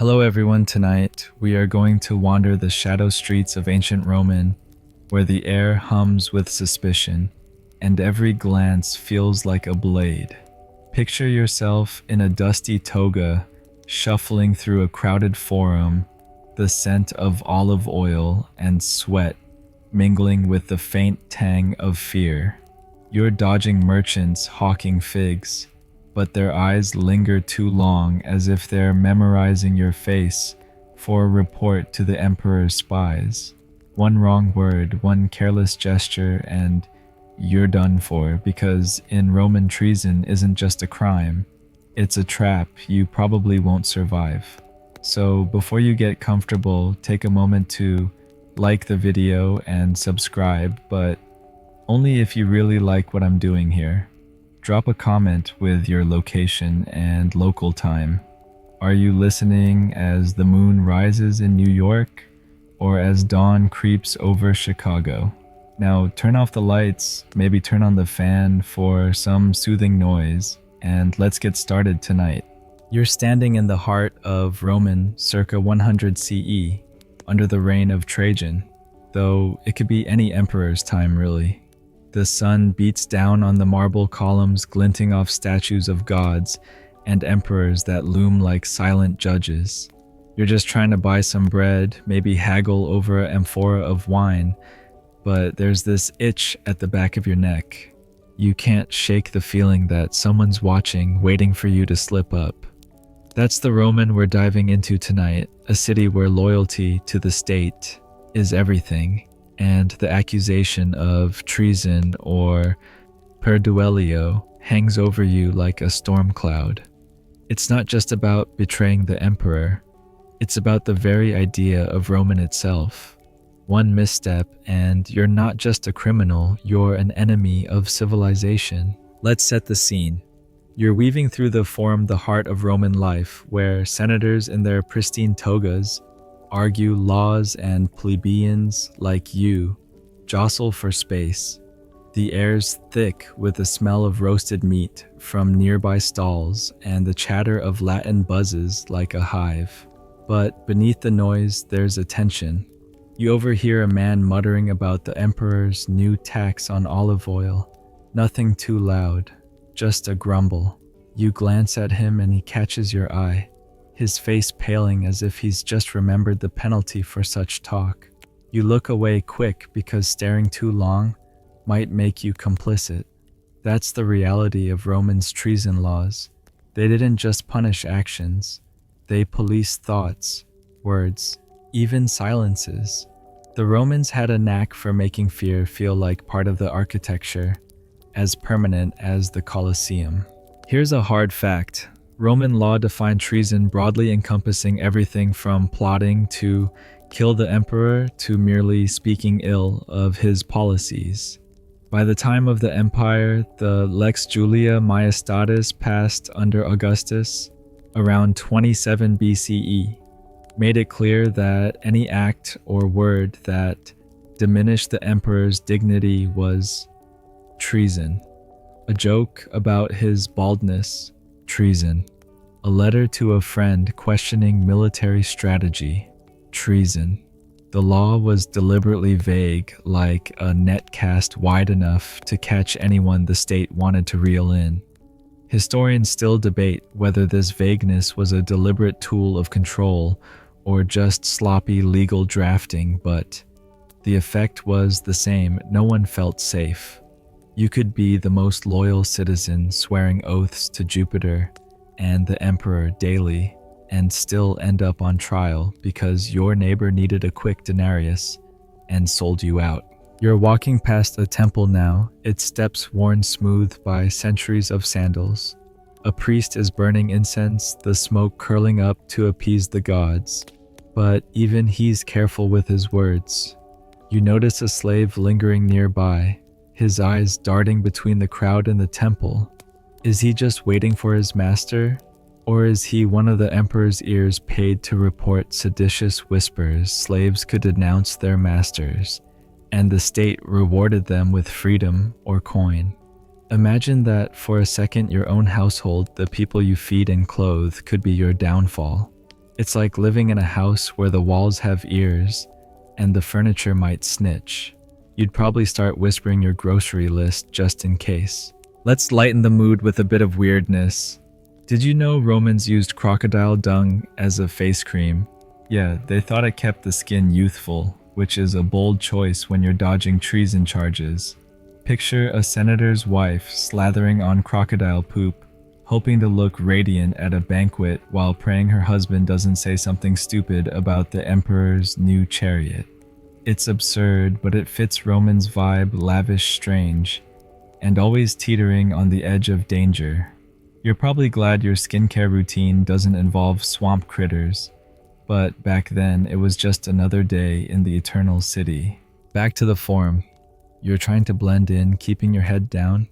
Hello everyone, tonight we are going to wander the shadow streets of ancient Roman, where the air hums with suspicion, and every glance feels like a blade. Picture yourself in a dusty toga, shuffling through a crowded forum, the scent of olive oil and sweat mingling with the faint tang of fear. You're dodging merchants hawking figs, but their eyes linger too long as if they're memorizing your face for a report to the emperor's spies. One wrong word, one careless gesture, and you're done for, because in Roman treason isn't just a crime, it's a trap you probably won't survive. So before you get comfortable, take a moment to like the video and subscribe, but only if you really like what I'm doing here. Drop a comment with your location and local time. Are you listening as the moon rises in New York or as dawn creeps over Chicago? Now turn off the lights, maybe turn on the fan for some soothing noise, and let's get started tonight. You're standing in the heart of Roman circa 100 CE, under the reign of Trajan, though it could be any emperor's time really. The sun beats down on the marble columns glinting off statues of gods and emperors that loom like silent judges. You're just trying to buy some bread, maybe haggle over an amphora of wine, but there's this itch at the back of your neck. You can't shake the feeling that someone's watching, waiting for you to slip up. That's the Roman we're diving into tonight, a city where loyalty to the state is everything, and the accusation of treason or perduellio hangs over you like a storm cloud. It's not just about betraying the emperor, it's about the very idea of Roman itself. One misstep and you're not just a criminal, you're an enemy of civilization. Let's set the scene. You're weaving through the forum, the heart of Roman life, where senators in their pristine togas argue laws and plebeians like you jostle for space. The air's thick with the smell of roasted meat from nearby stalls and the chatter of Latin buzzes like a hive. But beneath the noise, there's a tension. You overhear a man muttering about the emperor's new tax on olive oil. Nothing too loud, just a grumble. You glance at him and he catches your eye, his face paling as if he's just remembered the penalty for such talk. You look away quick because staring too long might make you complicit. That's the reality of Romans' treason laws. They didn't just punish actions, they policed thoughts, words, even silences. The Romans had a knack for making fear feel like part of the architecture, as permanent as the Colosseum. Here's a hard fact. Roman law defined treason broadly encompassing everything from plotting to kill the emperor to merely speaking ill of his policies. By the time of the empire, the Lex Julia Majestatis passed under Augustus around 27 BCE, made it clear that any act or word that diminished the emperor's dignity was treason. A joke about his baldness, treason. A letter to a friend questioning military strategy, treason. The law was deliberately vague, like a net cast wide enough to catch anyone the state wanted to reel in. Historians still debate whether this vagueness was a deliberate tool of control or just sloppy legal drafting, but the effect was the same. No one felt safe. You could be the most loyal citizen swearing oaths to Jupiter and the emperor daily and still end up on trial because your neighbor needed a quick denarius and sold you out. You're walking past a temple now, its steps worn smooth by centuries of sandals. A priest is burning incense, the smoke curling up to appease the gods. But even he's careful with his words. You notice a slave lingering nearby, his eyes darting between the crowd and the temple. Is he just waiting for his master? Or is he one of the emperor's ears paid to report seditious whispers slaves could denounce their masters, and the state rewarded them with freedom or coin? Imagine that for a second your own household, the people you feed and clothe, could be your downfall. It's like living in a house where the walls have ears and the furniture might snitch. You'd probably start whispering your grocery list just in case. Let's lighten the mood with a bit of weirdness. Did you know Romans used crocodile dung as a face cream? Yeah, they thought it kept the skin youthful, which is a bold choice when you're dodging treason charges. Picture a senator's wife slathering on crocodile poop, hoping to look radiant at a banquet while praying her husband doesn't say something stupid about the emperor's new chariot. It's absurd, but it fits Roman's vibe, lavish, strange, and always teetering on the edge of danger. You're probably glad your skincare routine doesn't involve swamp critters, but back then it was just another day in the eternal city. Back to the forum. You're trying to blend in, keeping your head down,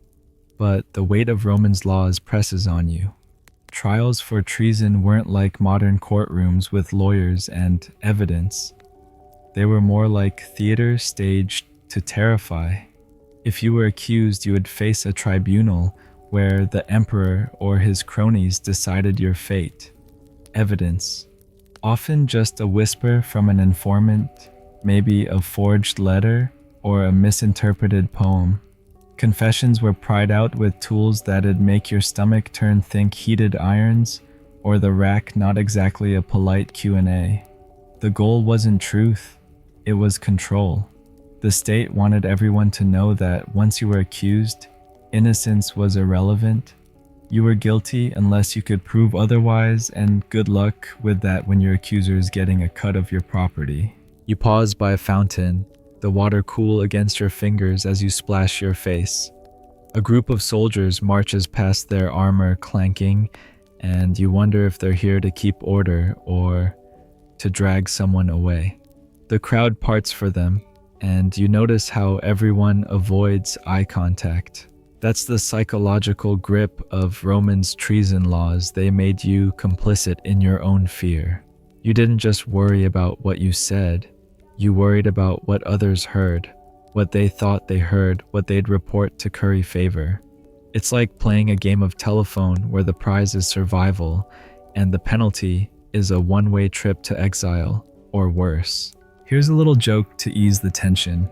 but the weight of Roman's laws presses on you. Trials for treason weren't like modern courtrooms with lawyers and evidence. They were more like theater staged to terrify. If you were accused, you would face a tribunal where the emperor or his cronies decided your fate. Evidence, often just a whisper from an informant, maybe a forged letter or a misinterpreted poem. Confessions were pried out with tools that'd make your stomach turn, think heated irons or the rack, not exactly a polite Q&A. The goal wasn't truth, it was control. The state wanted everyone to know that once you were accused, innocence was irrelevant. You were guilty unless you could prove otherwise, and good luck with that when your accuser is getting a cut of your property. You pause by a fountain, the water cool against your fingers as you splash your face. A group of soldiers marches past, their armor clanking, and you wonder if they're here to keep order or to drag someone away. The crowd parts for them, and you notice how everyone avoids eye contact. That's the psychological grip of Romans' treason laws. They made you complicit in your own fear. You didn't just worry about what you said, you worried about what others heard, what they thought they heard, what they'd report to curry favor. It's like playing a game of telephone where the prize is survival and the penalty is a one-way trip to exile, or worse. Here's a little joke to ease the tension.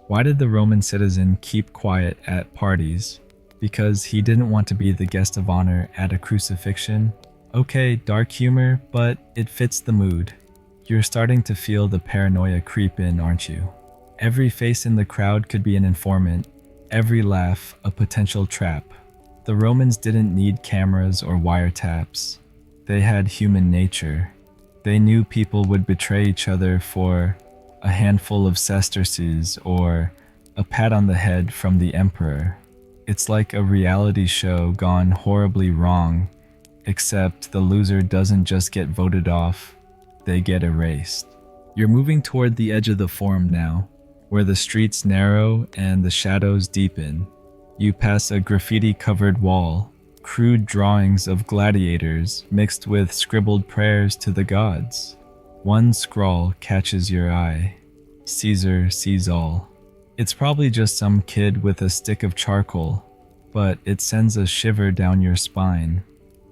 Why did the Roman citizen keep quiet at parties? Because he didn't want to be the guest of honor at a crucifixion? Okay, dark humor, but it fits the mood. You're starting to feel the paranoia creep in, aren't you? Every face in the crowd could be an informant, every laugh a potential trap. The Romans didn't need cameras or wiretaps. They had human nature. They knew people would betray each other for a handful of sesterces or a pat on the head from the emperor. It's like a reality show gone horribly wrong, except the loser doesn't just get voted off, they get erased. You're moving toward the edge of the forum now, where the streets narrow and the shadows deepen. You pass a graffiti-covered wall, crude drawings of gladiators mixed with scribbled prayers to the gods. One scrawl catches your eye. Caesar sees all. It's probably just some kid with a stick of charcoal, but it sends a shiver down your spine.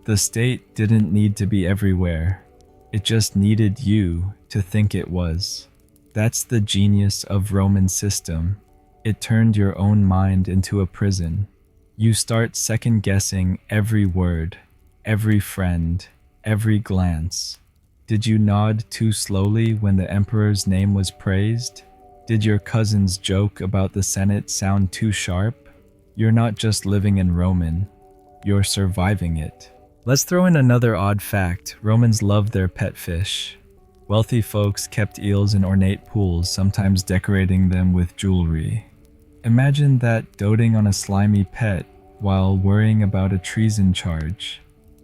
The state didn't need to be everywhere. It just needed you to think it was. That's the genius of Roman system. It turned your own mind into a prison. You start second-guessing every word, every friend, every glance. Did you nod too slowly when the emperor's name was praised? Did your cousin's joke about the Senate sound too sharp? You're not just living in Roman, you're surviving it. Let's throw in another odd fact. Romans loved their pet fish. Wealthy folks kept eels in ornate pools, sometimes decorating them with jewelry. Imagine that, doting on a slimy pet while worrying about a treason charge.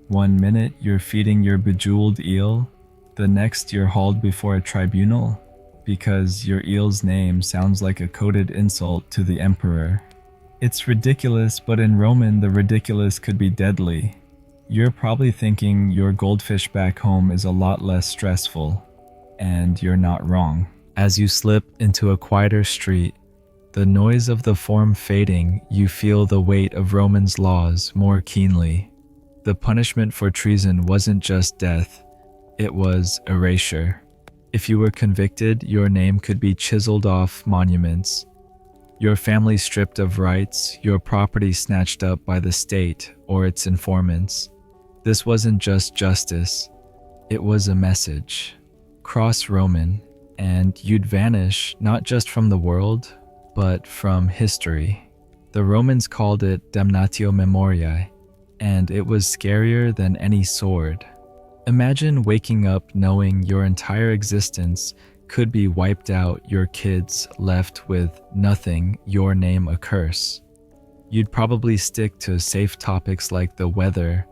1 minute you're feeding your bejeweled eel, the next you're hauled before a tribunal because your eel's name sounds like a coded insult to the emperor. It's ridiculous, but in Roman the ridiculous could be deadly. You're probably thinking your goldfish back home is a lot less stressful, and you're not wrong. As you slip into a quieter street, the noise of the forum fading, you feel the weight of Romans' laws more keenly. The punishment for treason wasn't just death, It was erasure. If you were convicted, your name could be chiseled off monuments, your family stripped of rights, your property snatched up by the state or its informants. This wasn't just justice, it was a message. Cross Roman, and you'd vanish not just from the world, but from history. The Romans called it damnatio memoriae, and it was scarier than any sword. Imagine waking up knowing your entire existence could be wiped out, your kids left with nothing, your name a curse. You'd probably stick to safe topics like the weather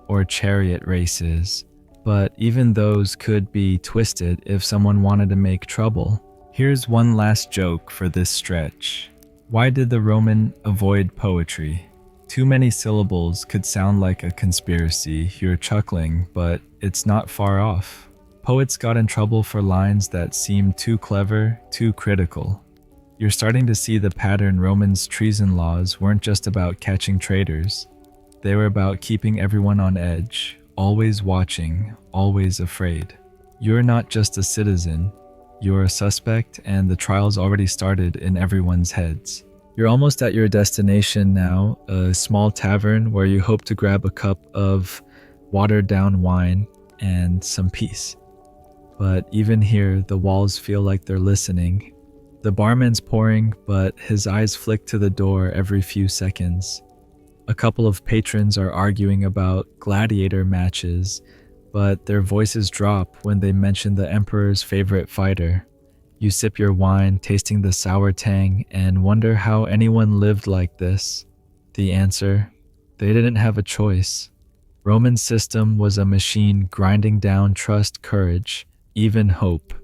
or chariot races, but even those could be twisted if someone wanted to make trouble. Here's one last joke for this stretch. Why did the Roman avoid poetry? Too many syllables could sound like a conspiracy. You're chuckling, but it's not far off. Poets got in trouble for lines that seemed too clever, too critical. You're starting to see the pattern. Romans' treason laws weren't just about catching traitors. They were about keeping everyone on edge, always watching, always afraid. You're not just a citizen, you're a suspect, and the trial's already started in everyone's heads. You're almost at your destination now, a small tavern where you hope to grab a cup of watered-down wine and some peace. But even here, the walls feel like they're listening. The barman's pouring, but his eyes flick to the door every few seconds. A couple of patrons are arguing about gladiator matches, but their voices drop when they mention the emperor's favorite fighter. You sip your wine, tasting the sour tang, and wonder how anyone lived like this. The answer: they didn't have a choice. Roman system was a machine grinding down trust, courage, even hope.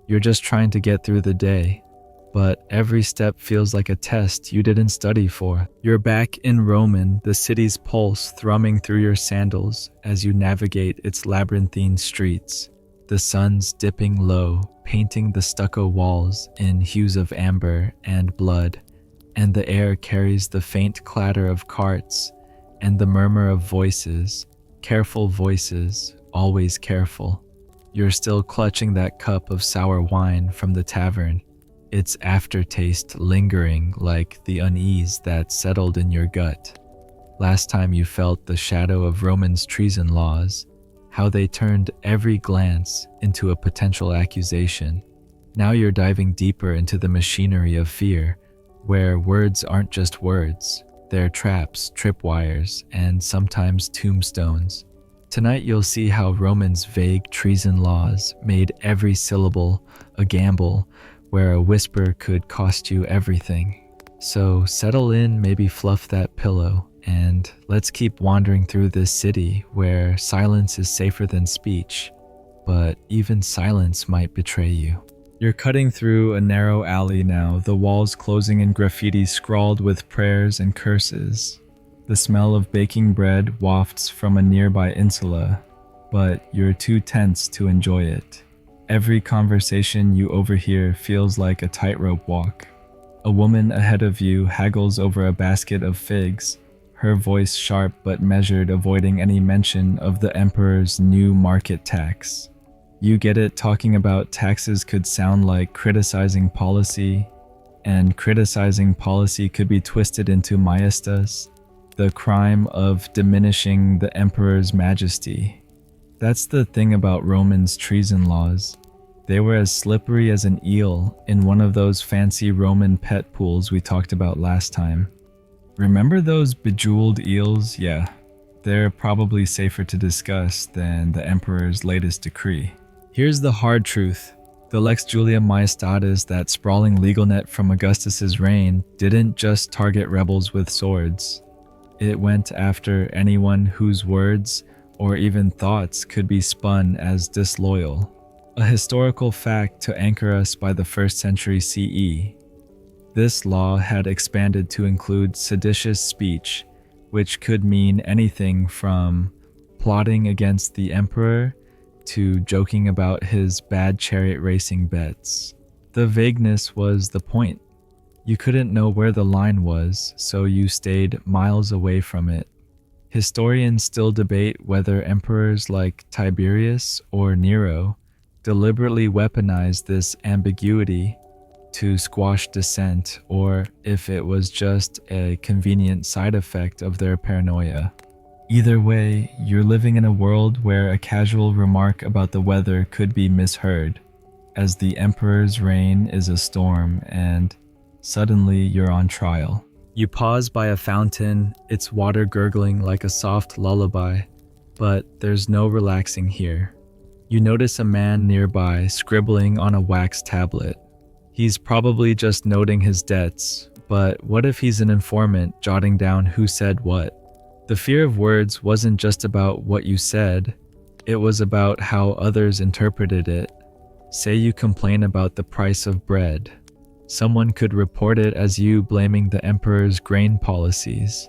You're just trying to get through the day, but every step feels like a test you didn't study for. You're back in Roman, the city's pulse thrumming through your sandals as you navigate its labyrinthine streets. The sun's dipping low, painting the stucco walls in hues of amber and blood, and the air carries the faint clatter of carts and the murmur of voices, careful voices, always careful. You're still clutching that cup of sour wine from the tavern, its aftertaste lingering like the unease that settled in your gut. Last time you felt the shadow of Romans' treason laws, how they turned every glance into a potential accusation. Now you're diving deeper into the machinery of fear, where words aren't just words, they're traps, tripwires, and sometimes tombstones. Tonight you'll see how Romans' vague treason laws made every syllable a gamble, where a whisper could cost you everything. So settle in, maybe fluff that pillow, and let's keep wandering through this city where silence is safer than speech, but even silence might betray you. You're cutting through a narrow alley now, the walls closing in graffiti scrawled with prayers and curses. The smell of baking bread wafts from a nearby insula, but you're too tense to enjoy it. Every conversation you overhear feels like a tightrope walk. A woman ahead of you haggles over a basket of figs, her voice sharp but measured, avoiding any mention of the emperor's new market tax. You get it, talking about taxes could sound like criticizing policy, and criticizing policy could be twisted into maiestas, the crime of diminishing the emperor's majesty. That's the thing about Romans' treason laws. They were as slippery as an eel in one of those fancy Roman pet pools we talked about last time. Remember those bejeweled eels? Yeah, they're probably safer to discuss than the emperor's latest decree. Here's the hard truth. The Lex Julia Maestatis, that sprawling legal net from Augustus's reign, didn't just target rebels with swords. It went after anyone whose words or even thoughts could be spun as disloyal. A historical fact to anchor us by the 1st century CE. This law had expanded to include seditious speech, which could mean anything from plotting against the emperor to joking about his bad chariot racing bets. The vagueness was the point. You couldn't know where the line was, so you stayed miles away from it. Historians still debate whether emperors like Tiberius or Nero deliberately weaponized this ambiguity to squash dissent, or if it was just a convenient side effect of their paranoia. Either way, you're living in a world where a casual remark about the weather could be misheard, as the emperor's reign is a storm and suddenly you're on trial. You pause by a fountain, its water gurgling like a soft lullaby, but there's no relaxing here. You notice a man nearby scribbling on a wax tablet. He's probably just noting his debts, but what if he's an informant jotting down who said what? The fear of words wasn't just about what you said, it was about how others interpreted it. Say you complain about the price of bread. Someone could report it as you blaming the emperor's grain policies.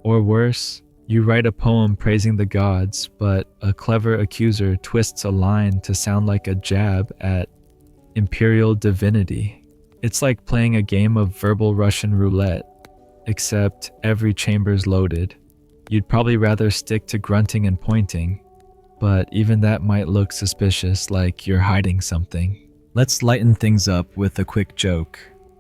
Or worse, you write a poem praising the gods, but a clever accuser twists a line to sound like a jab at imperial divinity. It's like playing a game of verbal Russian roulette, except every chamber's loaded. You'd probably rather stick to grunting and pointing, but even that might look suspicious, like you're hiding something. Let's lighten things up with a quick joke.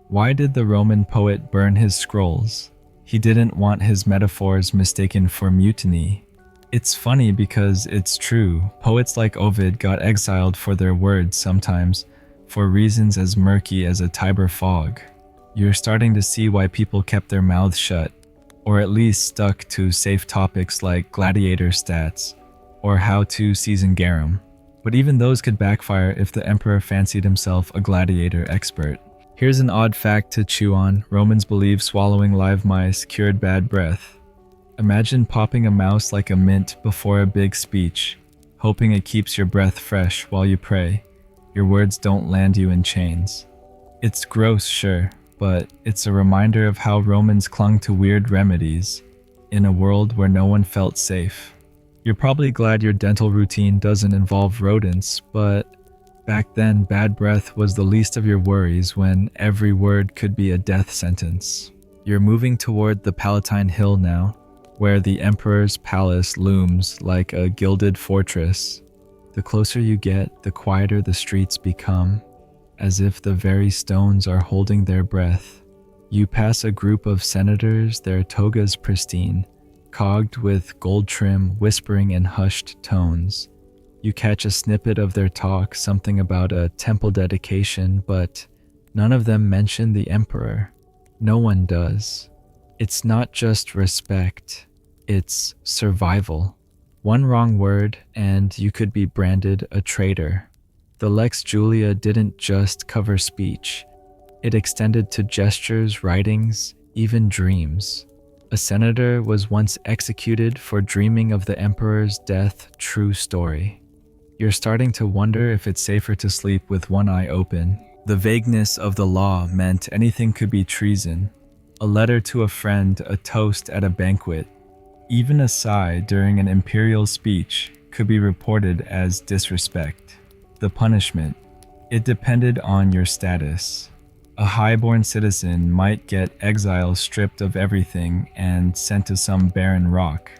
Why did the Roman poet burn his scrolls? He didn't want his metaphors mistaken for mutiny. It's funny because it's true. Poets like Ovid got exiled for their words sometimes, for reasons as murky as a Tiber fog. You're starting to see why people kept their mouths shut, or at least stuck to safe topics like gladiator stats, or how to season garum. But even those could backfire if the emperor fancied himself a gladiator expert. Here's an odd fact to chew on. Romans believed swallowing live mice cured bad breath. Imagine popping a mouse like a mint before a big speech, hoping it keeps your breath fresh while you pray. Your words don't land you in chains. It's gross, sure, but it's a reminder of how Romans clung to weird remedies in a world where no one felt safe. You're probably glad your dental routine doesn't involve rodents, but back then bad breath was the least of your worries when every word could be a death sentence. You're moving toward the Palatine Hill now, where the emperor's palace looms like a gilded fortress. The closer you get, the quieter the streets become, as if the very stones are holding their breath. You pass a group of senators, their togas pristine, cogged with gold trim, whispering in hushed tones. You catch a snippet of their talk, something about a temple dedication, but none of them mention the emperor. No one does. It's not just respect, it's survival. One wrong word and you could be branded a traitor. The Lex Julia didn't just cover speech. It extended to gestures, writings, even dreams. A senator was once executed for dreaming of the emperor's death. True story. You're starting to wonder if it's safer to sleep with one eye open. The vagueness of the law meant anything could be treason. A letter to a friend, a toast at a banquet, even a sigh during an imperial speech could be reported as disrespect. The punishment, it depended on your status. A high-born citizen might get exile, stripped of everything and sent to some barren rock.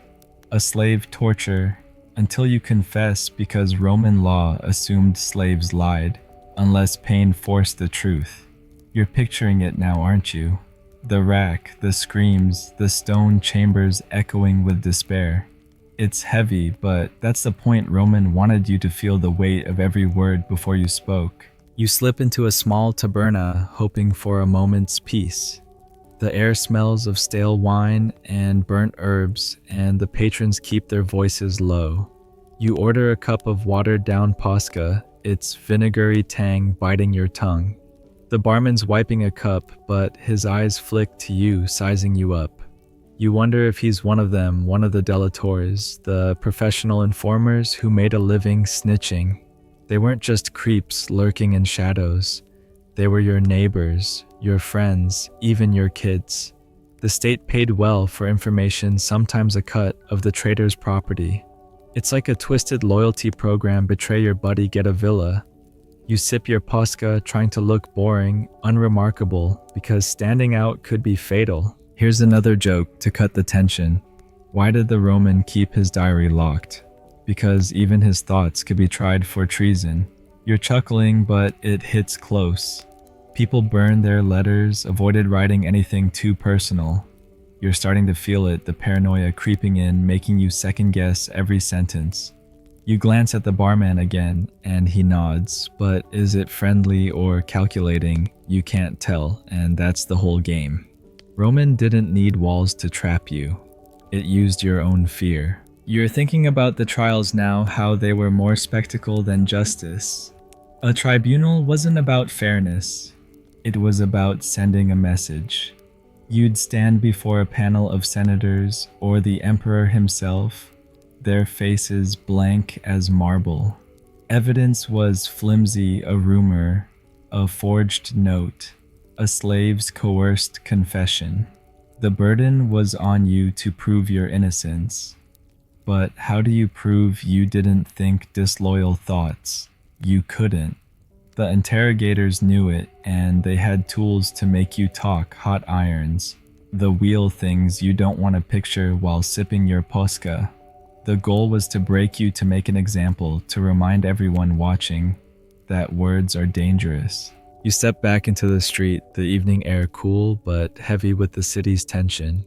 A slave, torture until you confess, because Roman law assumed slaves lied unless pain forced the truth. You're picturing it now, aren't you? The rack, the screams, the stone chambers echoing with despair. It's heavy, but that's the point. Roman wanted you to feel the weight of every word before you spoke. You slip into a small taberna, hoping for a moment's peace. The air smells of stale wine and burnt herbs, and the patrons keep their voices low. You order a cup of watered-down posca, its vinegary tang biting your tongue. The barman's wiping a cup, but his eyes flick to you, sizing you up. You wonder if he's one of them, one of the delators, the professional informers who made a living snitching. They weren't just creeps lurking in shadows. They were your neighbors, your friends, even your kids. The state paid well for information, sometimes a cut of the trader's property. It's like a twisted loyalty program. Betray your buddy, get a villa. You sip your posca, trying to look boring, unremarkable, because standing out could be fatal. Here's another joke to cut the tension. Why did the Roman keep his diary locked? Because even his thoughts could be tried for treason. You're chuckling, but it hits close. People burned their letters, avoided writing anything too personal. You're starting to feel it, the paranoia creeping in, making you second guess every sentence. You glance at the barman again, and he nods, but is it friendly or calculating? You can't tell, and that's the whole game. Roman didn't need walls to trap you. It used your own fear. You're thinking about the trials now, how they were more spectacle than justice. A tribunal wasn't about fairness. It was about sending a message. You'd stand before a panel of senators or the emperor himself, their faces blank as marble. Evidence was flimsy, a rumor, a forged note, a slave's coerced confession. The burden was on you to prove your innocence. But how do you prove you didn't think disloyal thoughts? You couldn't. The interrogators knew it, and they had tools to make you talk, hot irons, the wheel things you don't want to picture while sipping your posca. The goal was to break you, to make an example, to remind everyone watching that words are dangerous. You step back into the street, the evening air cool but heavy with the city's tension.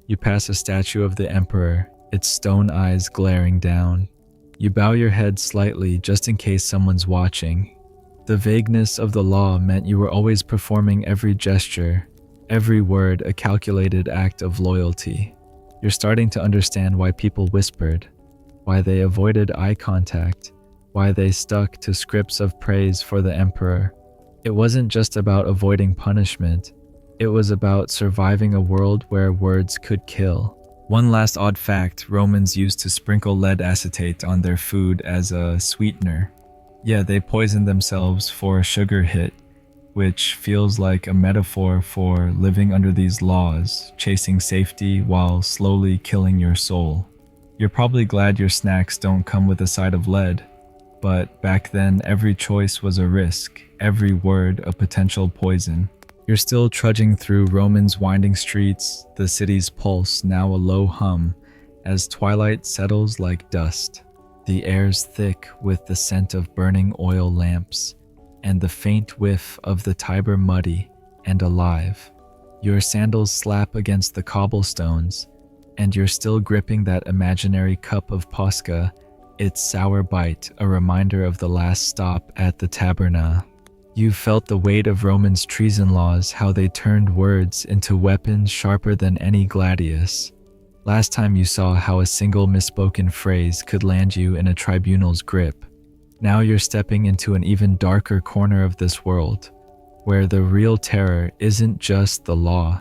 You pass a statue of the emperor, its stone eyes glaring down. You bow your head slightly just in case someone's watching. The vagueness of the law meant you were always performing every gesture, every word a calculated act of loyalty. You're starting to understand why people whispered, why they avoided eye contact, why they stuck to scripts of praise for the emperor. It wasn't just about avoiding punishment. It was about surviving a world where words could kill. One last odd fact, Romans used to sprinkle lead acetate on their food as a sweetener. Yeah, they poisoned themselves for a sugar hit, which feels like a metaphor for living under these laws, chasing safety while slowly killing your soul. You're probably glad your snacks don't come with a side of lead, but back then every choice was a risk, every word a potential poison. You're still trudging through Roman's winding streets, the city's pulse now a low hum as twilight settles like dust. The air's thick with the scent of burning oil lamps and the faint whiff of the Tiber muddy and alive. Your sandals slap against the cobblestones, and you're still gripping that imaginary cup of posca, its sour bite a reminder of the last stop at the taberna. You felt the weight of Romans' treason laws, how they turned words into weapons sharper than any gladius. Last time you saw how a single misspoken phrase could land you in a tribunal's grip. Now you're stepping into an even darker corner of this world, where the real terror isn't just the law,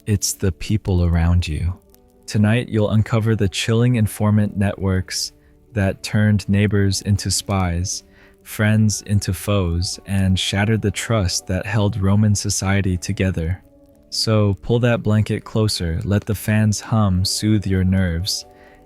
it's the people around you. Tonight you'll uncover the chilling informant networks that turned neighbors into spies, friends into foes, and shattered the trust that held Roman society together. So pull that blanket closer, let the fans hum, soothe your nerves,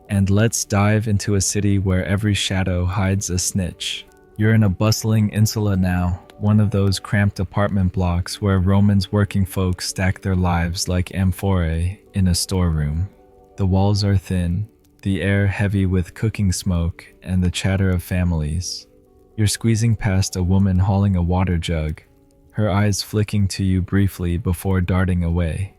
and let's dive into a city where every shadow hides a snitch. You're in a bustling insula now, one of those cramped apartment blocks where Romans working folks stack their lives like amphorae in a storeroom. The walls are thin, the air heavy with cooking smoke and the chatter of families. You're squeezing past a woman hauling a water jug, her eyes flicking to you briefly before darting away.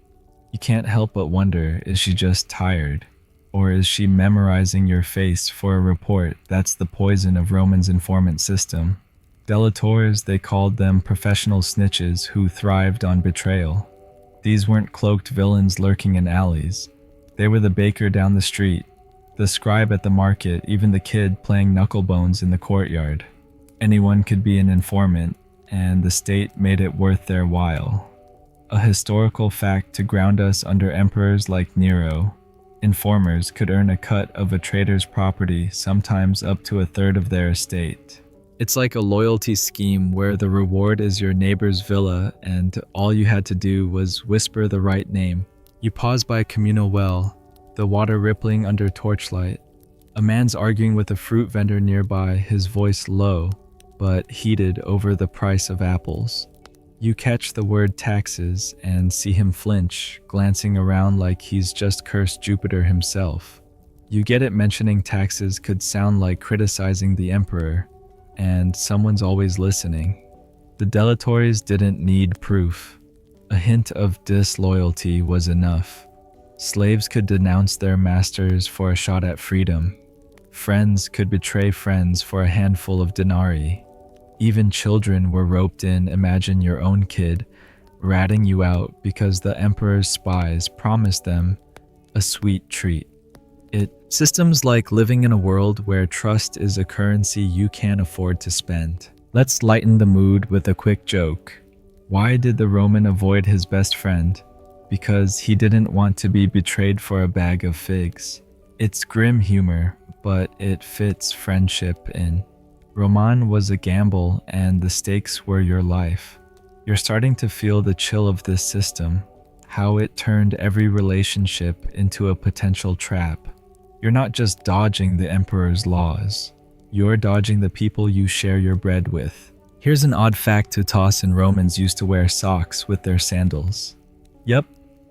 You can't help but wonder, is she just tired? Or is she memorizing your face for a report? That's the poison of Roman's informant system. Delators, they called them, professional snitches who thrived on betrayal. These weren't cloaked villains lurking in alleys. They were the baker down the street, the scribe at the market, even the kid playing knucklebones in the courtyard. Anyone could be an informant, and the state made it worth their while. A historical fact to ground us under emperors like Nero. Informers could earn a cut of a trader's property, sometimes up to a third of their estate. It's like a loyalty scheme where the reward is your neighbor's villa and all you had to do was whisper the right name. You pause by a communal well, the water rippling under torchlight. A man's arguing with a fruit vendor nearby, his voice low, but heated over the price of apples. You catch the word taxes and see him flinch, glancing around like he's just cursed Jupiter himself. You get it, mentioning taxes could sound like criticizing the emperor, and someone's always listening. The delatories didn't need proof. A hint of disloyalty was enough. Slaves could denounce their masters for a shot at freedom. Friends could betray friends for a handful of denarii. Even children were roped in. Imagine your own kid ratting you out because the emperor's spies promised them a sweet treat. Systems like living in a world where trust is a currency you can't afford to spend. Let's lighten the mood with a quick joke. Why did the Roman avoid his best friend? Because he didn't want to be betrayed for a bag of figs. It's grim humor, but it fits friendship in. Roman was a gamble, and the stakes were your life. You're starting to feel the chill of this system, how it turned every relationship into a potential trap. You're not just dodging the emperor's laws, you're dodging the people you share your bread with. Here's an odd fact to toss in: Romans used to wear socks with their sandals. Yep,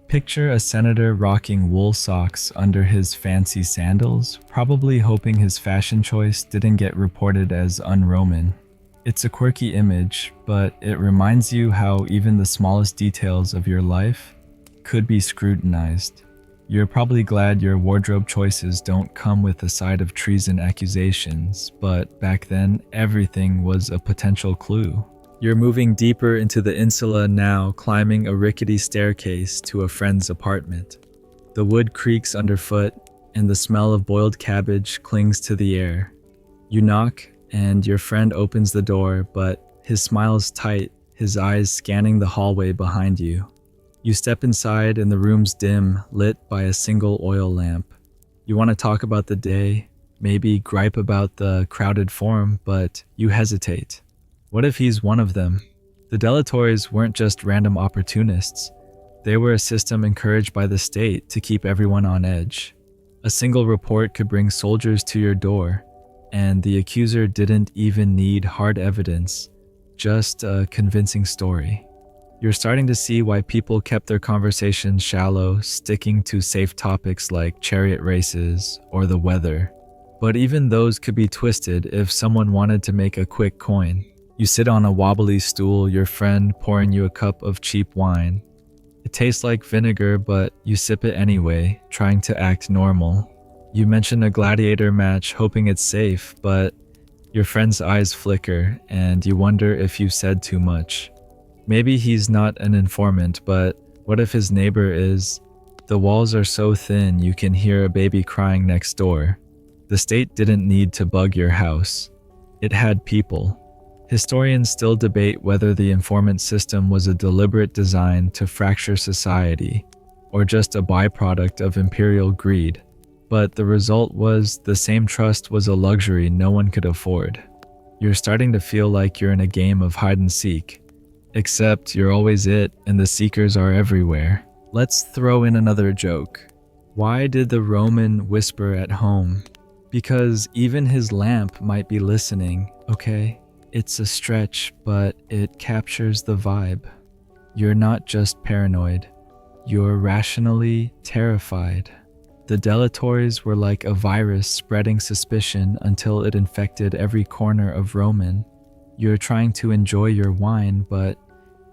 picture a senator rocking wool socks under his fancy sandals, probably hoping his fashion choice didn't get reported as un-Roman. It's a quirky image, but it reminds you how even the smallest details of your life could be scrutinized. You're probably glad your wardrobe choices don't come with a side of treason accusations, but back then, everything was a potential clue. You're moving deeper into the insula now, climbing a rickety staircase to a friend's apartment. The wood creaks underfoot, and the smell of boiled cabbage clings to the air. You knock, and your friend opens the door, but his smile's tight, his eyes scanning the hallway behind you. You step inside and the room's dim, lit by a single oil lamp. You want to talk about the day, maybe gripe about the crowded forum, but you hesitate. What if he's one of them? The delatories weren't just random opportunists. They were a system encouraged by the state to keep everyone on edge. A single report could bring soldiers to your door, and the accuser didn't even need hard evidence, just a convincing story. You're starting to see why people kept their conversations shallow, sticking to safe topics like chariot races or the weather. But even those could be twisted if someone wanted to make a quick coin. You sit on a wobbly stool, your friend pouring you a cup of cheap wine. It tastes like vinegar, but you sip it anyway, trying to act normal. You mention a gladiator match, hoping it's safe, but your friend's eyes flicker, and you wonder if you said too much. Maybe he's not an informant, but what if his neighbor is? The walls are so thin you can hear a baby crying next door. The state didn't need to bug your house. It had people. Historians still debate whether the informant system was a deliberate design to fracture society, or just a byproduct of imperial greed. But the result was the same trust was a luxury no one could afford. You're starting to feel like you're in a game of hide and seek. Except you're always it, and the seekers are everywhere. Let's throw in another joke. Why did the Roman whisper at home? Because even his lamp might be listening, okay? It's a stretch, but it captures the vibe. You're not just paranoid. You're rationally terrified. The delatories were like a virus spreading suspicion until it infected every corner of Roman. You're trying to enjoy your wine, but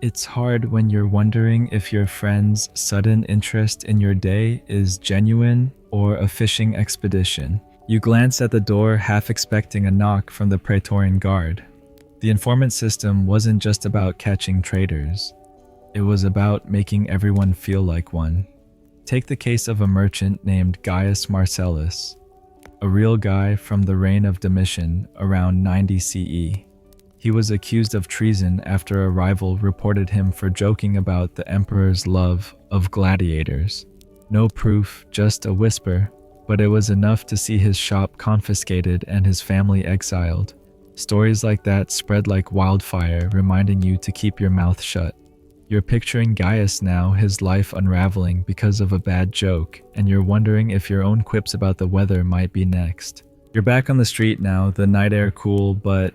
it's hard when you're wondering if your friend's sudden interest in your day is genuine or a fishing expedition. You glance at the door, half expecting a knock from the Praetorian Guard. The informant system wasn't just about catching traitors. It was about making everyone feel like one. Take the case of a merchant named Gaius Marcellus, a real guy from the reign of Domitian around 90 CE. He was accused of treason after a rival reported him for joking about the emperor's love of gladiators. No proof, just a whisper, but it was enough to see his shop confiscated and his family exiled. Stories like that spread like wildfire, reminding you to keep your mouth shut. You're picturing Gaius now, his life unraveling because of a bad joke, and you're wondering if your own quips about the weather might be next. You're back on the street now, the night air cool but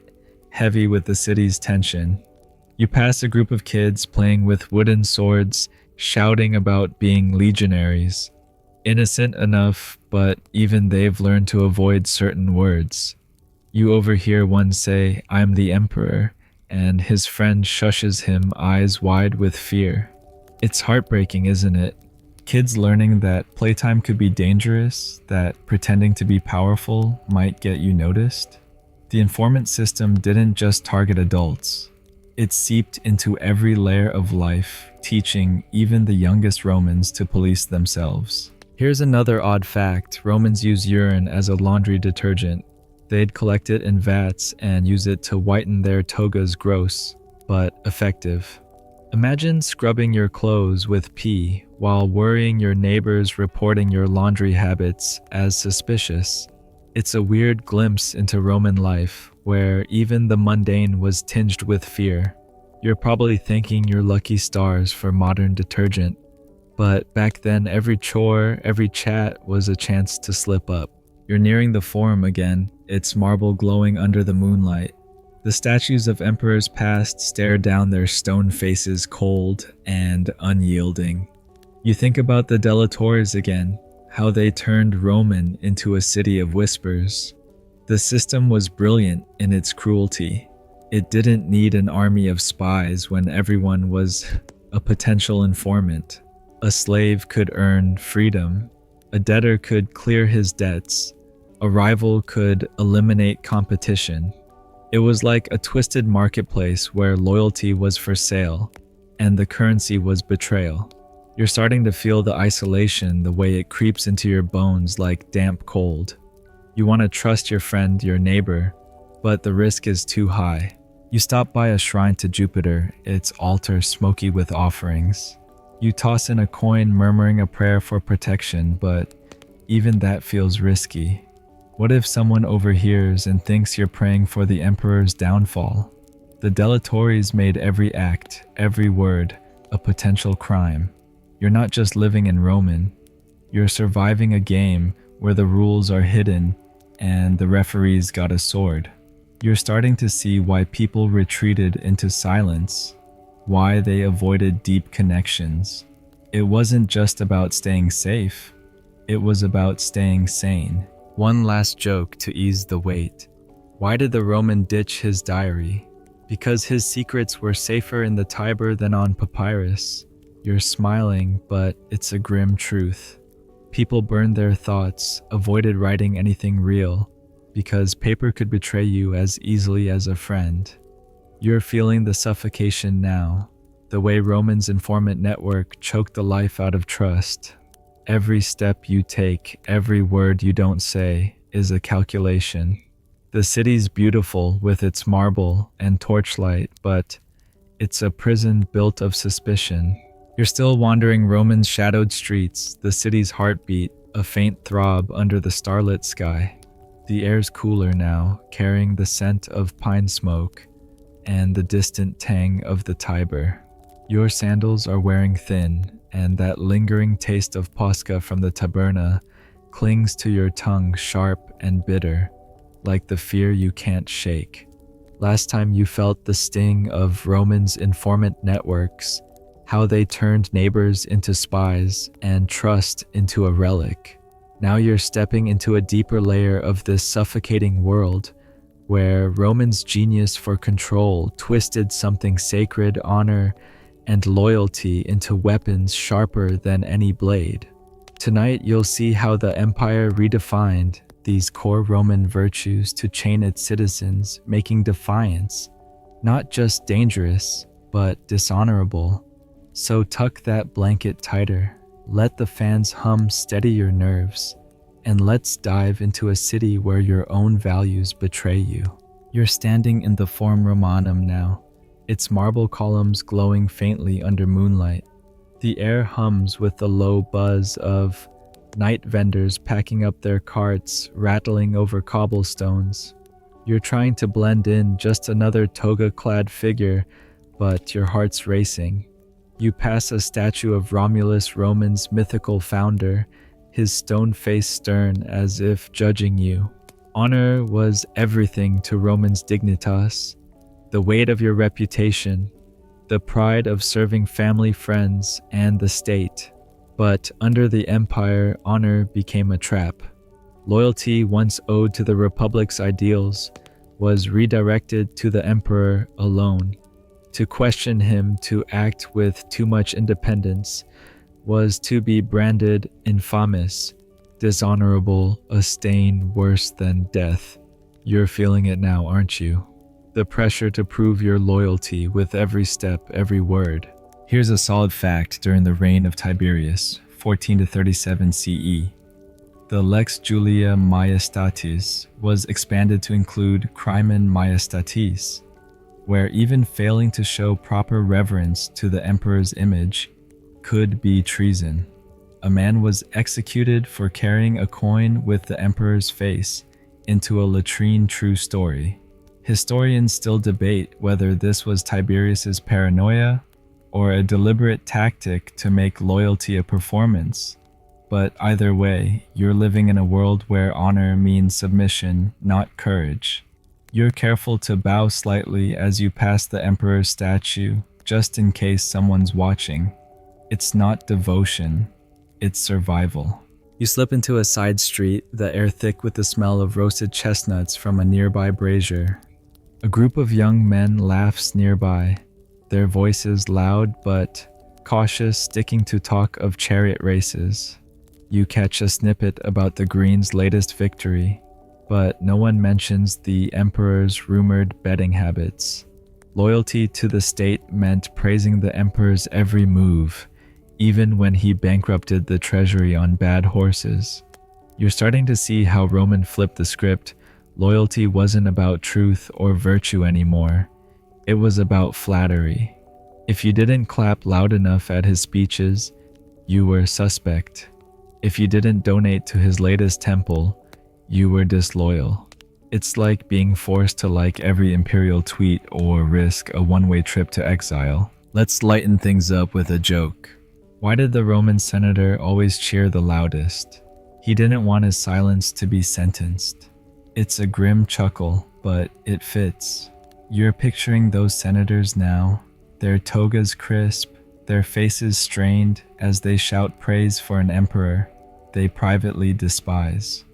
heavy with the city's tension. You pass a group of kids playing with wooden swords, shouting about being legionaries. Innocent enough, but even they've learned to avoid certain words. You overhear one say, "I'm the Emperor," and his friend shushes him, eyes wide with fear. It's heartbreaking, isn't it? Kids learning that playtime could be dangerous, that pretending to be powerful might get you noticed. The informant system didn't just target adults. It seeped into every layer of life, teaching even the youngest Romans to police themselves. Here's another odd fact: Romans used urine as a laundry detergent. They'd collect it in vats and use it to whiten their togas. Gross, but effective. Imagine scrubbing your clothes with pee while worrying your neighbors reporting your laundry habits as suspicious. It's a weird glimpse into Roman life, where even the mundane was tinged with fear. You're probably thanking your lucky stars for modern detergent, but back then every chore, every chat was a chance to slip up. You're nearing the Forum again, its marble glowing under the moonlight. The statues of emperors past stare down their stone faces, cold and unyielding. You think about the delatores again, how they turned Roman into a city of whispers. The system was brilliant in its cruelty. It didn't need an army of spies when everyone was a potential informant. A slave could earn freedom. A debtor could clear his debts. A rival could eliminate competition. It was like a twisted marketplace where loyalty was for sale and the currency was betrayal. You're starting to feel the isolation, the way it creeps into your bones like damp cold. You want to trust your friend, your neighbor, but the risk is too high. You stop by a shrine to Jupiter, its altar smoky with offerings. You toss in a coin, murmuring a prayer for protection, but even that feels risky. What if someone overhears and thinks you're praying for the emperor's downfall? The delatores made every act, every word, a potential crime. You're not just living in Roman, you're surviving a game where the rules are hidden and the referee's got a sword. You're starting to see why people retreated into silence, why they avoided deep connections. It wasn't just about staying safe, it was about staying sane. One last joke to ease the weight. Why did the Roman ditch his diary? Because his secrets were safer in the Tiber than on papyrus. You're smiling, but it's a grim truth. People burned their thoughts, avoided writing anything real, because paper could betray you as easily as a friend. You're feeling the suffocation now, the way Romans' informant network choked the life out of trust. Every step you take, every word you don't say, is a calculation. The city's beautiful with its marble and torchlight, but it's a prison built of suspicion. You're still wandering Roman's shadowed streets, the city's heartbeat, a faint throb under the starlit sky. The air's cooler now, carrying the scent of pine smoke and the distant tang of the Tiber. Your sandals are wearing thin, and that lingering taste of posca from the taberna clings to your tongue, sharp and bitter, like the fear you can't shake. Last time you felt the sting of Romans' informant networks, how they turned neighbors into spies and trust into a relic. Now you're stepping into a deeper layer of this suffocating world, where Romans' genius for control twisted something sacred, honor, and loyalty into weapons sharper than any blade. Tonight you'll see how the empire redefined these core Roman virtues to chain its citizens, making defiance not just dangerous, but dishonorable. So tuck that blanket tighter, let the fans hum, steady your nerves, and let's dive into a city where your own values betray you. You're standing in the Forum Romanum now, its marble columns glowing faintly under moonlight. The air hums with the low buzz of night vendors packing up their carts, rattling over cobblestones. You're trying to blend in, just another toga-clad figure, but your heart's racing. You pass a statue of Romulus, Roman's mythical founder, his stone face stern as if judging you. Honor was everything to Roman's dignitas. The weight of your reputation, the pride of serving family, friends, and the state. But under the empire, honor became a trap. Loyalty, once owed to the Republic's ideals, was redirected to the emperor alone. To question him, to act with too much independence, was to be branded infamous, dishonorable, a stain worse than death. You're feeling it now, aren't you? The pressure to prove your loyalty with every step, every word. Here's a solid fact during the reign of Tiberius, 14 to 37 CE. The Lex Julia Maiestatis was expanded to include Crimen Maiestatis, where even failing to show proper reverence to the emperor's image could be treason. A man was executed for carrying a coin with the emperor's face into a latrine. True story. Historians still debate whether this was Tiberius's paranoia or a deliberate tactic to make loyalty a performance. But either way, you're living in a world where honor means submission, not courage. You're careful to bow slightly as you pass the emperor's statue, just in case someone's watching. It's not devotion, it's survival. You slip into a side street, the air thick with the smell of roasted chestnuts from a nearby brazier. A group of young men laughs nearby, their voices loud but cautious, sticking to talk of chariot races. You catch a snippet about the Green's latest victory, but no one mentions the emperor's rumored betting habits. Loyalty to the state meant praising the emperor's every move, even when he bankrupted the treasury on bad horses. You're starting to see how Roman flipped the script. Loyalty wasn't about truth or virtue anymore. It was about flattery. If you didn't clap loud enough at his speeches, you were suspect. If you didn't donate to his latest temple, you were disloyal. It's like being forced to like every imperial tweet or risk a one-way trip to exile. Let's lighten things up with a joke. Why did the Roman senator always cheer the loudest? He didn't want his silence to be sentenced. It's a grim chuckle, but it fits. You're picturing those senators now, their togas crisp, their faces strained as they shout praise for an emperor they privately despise.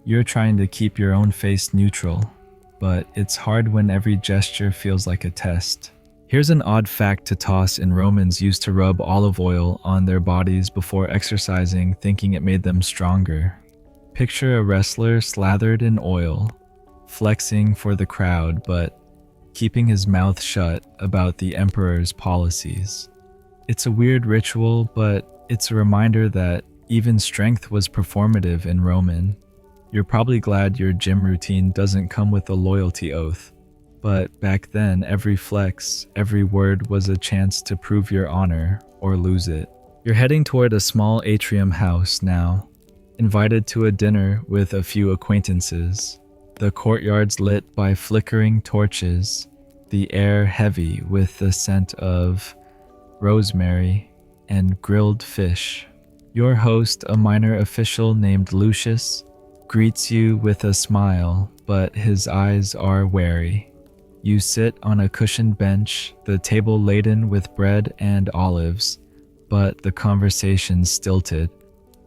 You're trying to keep your own face neutral, but it's hard when every gesture feels like a test. Here's an odd fact to toss in: Romans used to rub olive oil on their bodies before exercising, thinking it made them stronger. Picture a wrestler slathered in oil, flexing for the crowd, but keeping his mouth shut about the emperor's policies. It's a weird ritual, but it's a reminder that even strength was performative in Roman. You're probably glad your gym routine doesn't come with a loyalty oath, but back then every flex, every word was a chance to prove your honor or lose it. You're heading toward a small atrium house now, invited to a dinner with a few acquaintances. The courtyard's lit by flickering torches, the air heavy with the scent of rosemary and grilled fish. Your host, a minor official named Lucius, greets you with a smile, but his eyes are wary. You sit on a cushioned bench, the table laden with bread and olives, but the conversation's stilted.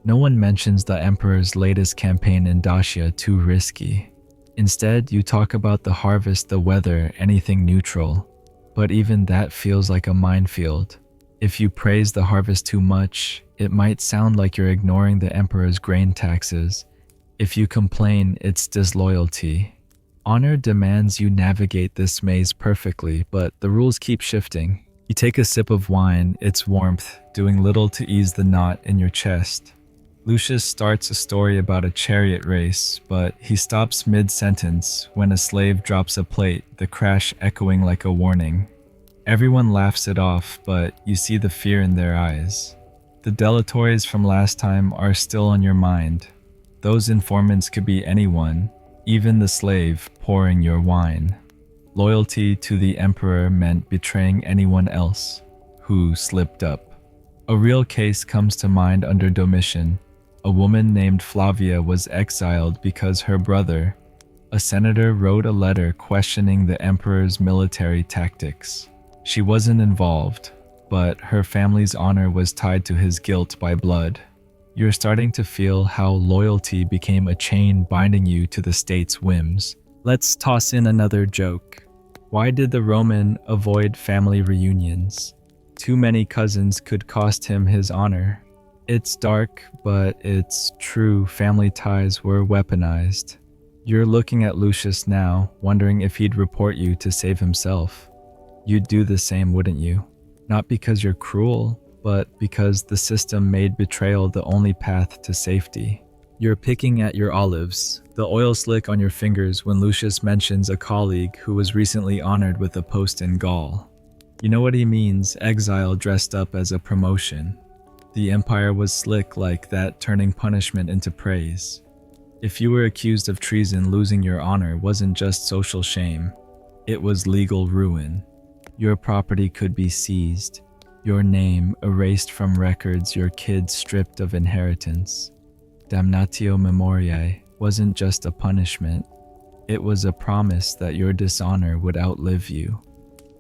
No one mentions the emperor's latest campaign in Dacia, too risky. Instead, you talk about the harvest, the weather, anything neutral. But even that feels like a minefield. If you praise the harvest too much, it might sound like you're ignoring the emperor's grain taxes. If you complain, it's disloyalty. Honor demands you navigate this maze perfectly, but the rules keep shifting. You take a sip of wine, its warmth doing little to ease the knot in your chest. Lucius starts a story about a chariot race, but he stops mid-sentence when a slave drops a plate, the crash echoing like a warning. Everyone laughs it off, but you see the fear in their eyes. The delatories from last time are still on your mind. Those informants could be anyone, even the slave pouring your wine. Loyalty to the emperor meant betraying anyone else who slipped up. A real case comes to mind under Domitian. A woman named Flavia was exiled because her brother, a senator, wrote a letter questioning the emperor's military tactics. She wasn't involved, but her family's honor was tied to his guilt by blood. You're starting to feel how loyalty became a chain binding you to the state's whims. Let's toss in another joke. Why did the Roman avoid family reunions? Too many cousins could cost him his honor. It's dark, but it's true. Family ties were weaponized. You're looking at Lucius now, wondering if he'd report you to save himself. You'd do the same, wouldn't you? Not because you're cruel, but because the system made betrayal the only path to safety. You're picking at your olives, the oil slick on your fingers when Lucius mentions a colleague who was recently honored with a post in Gaul. You know what he means, exile dressed up as a promotion. The empire was slick like that, turning punishment into praise. If you were accused of treason, losing your honor wasn't just social shame, it was legal ruin. Your property could be seized, your name erased from records, your kids stripped of inheritance. Damnatio memoriae wasn't just a punishment, it was a promise that your dishonor would outlive you.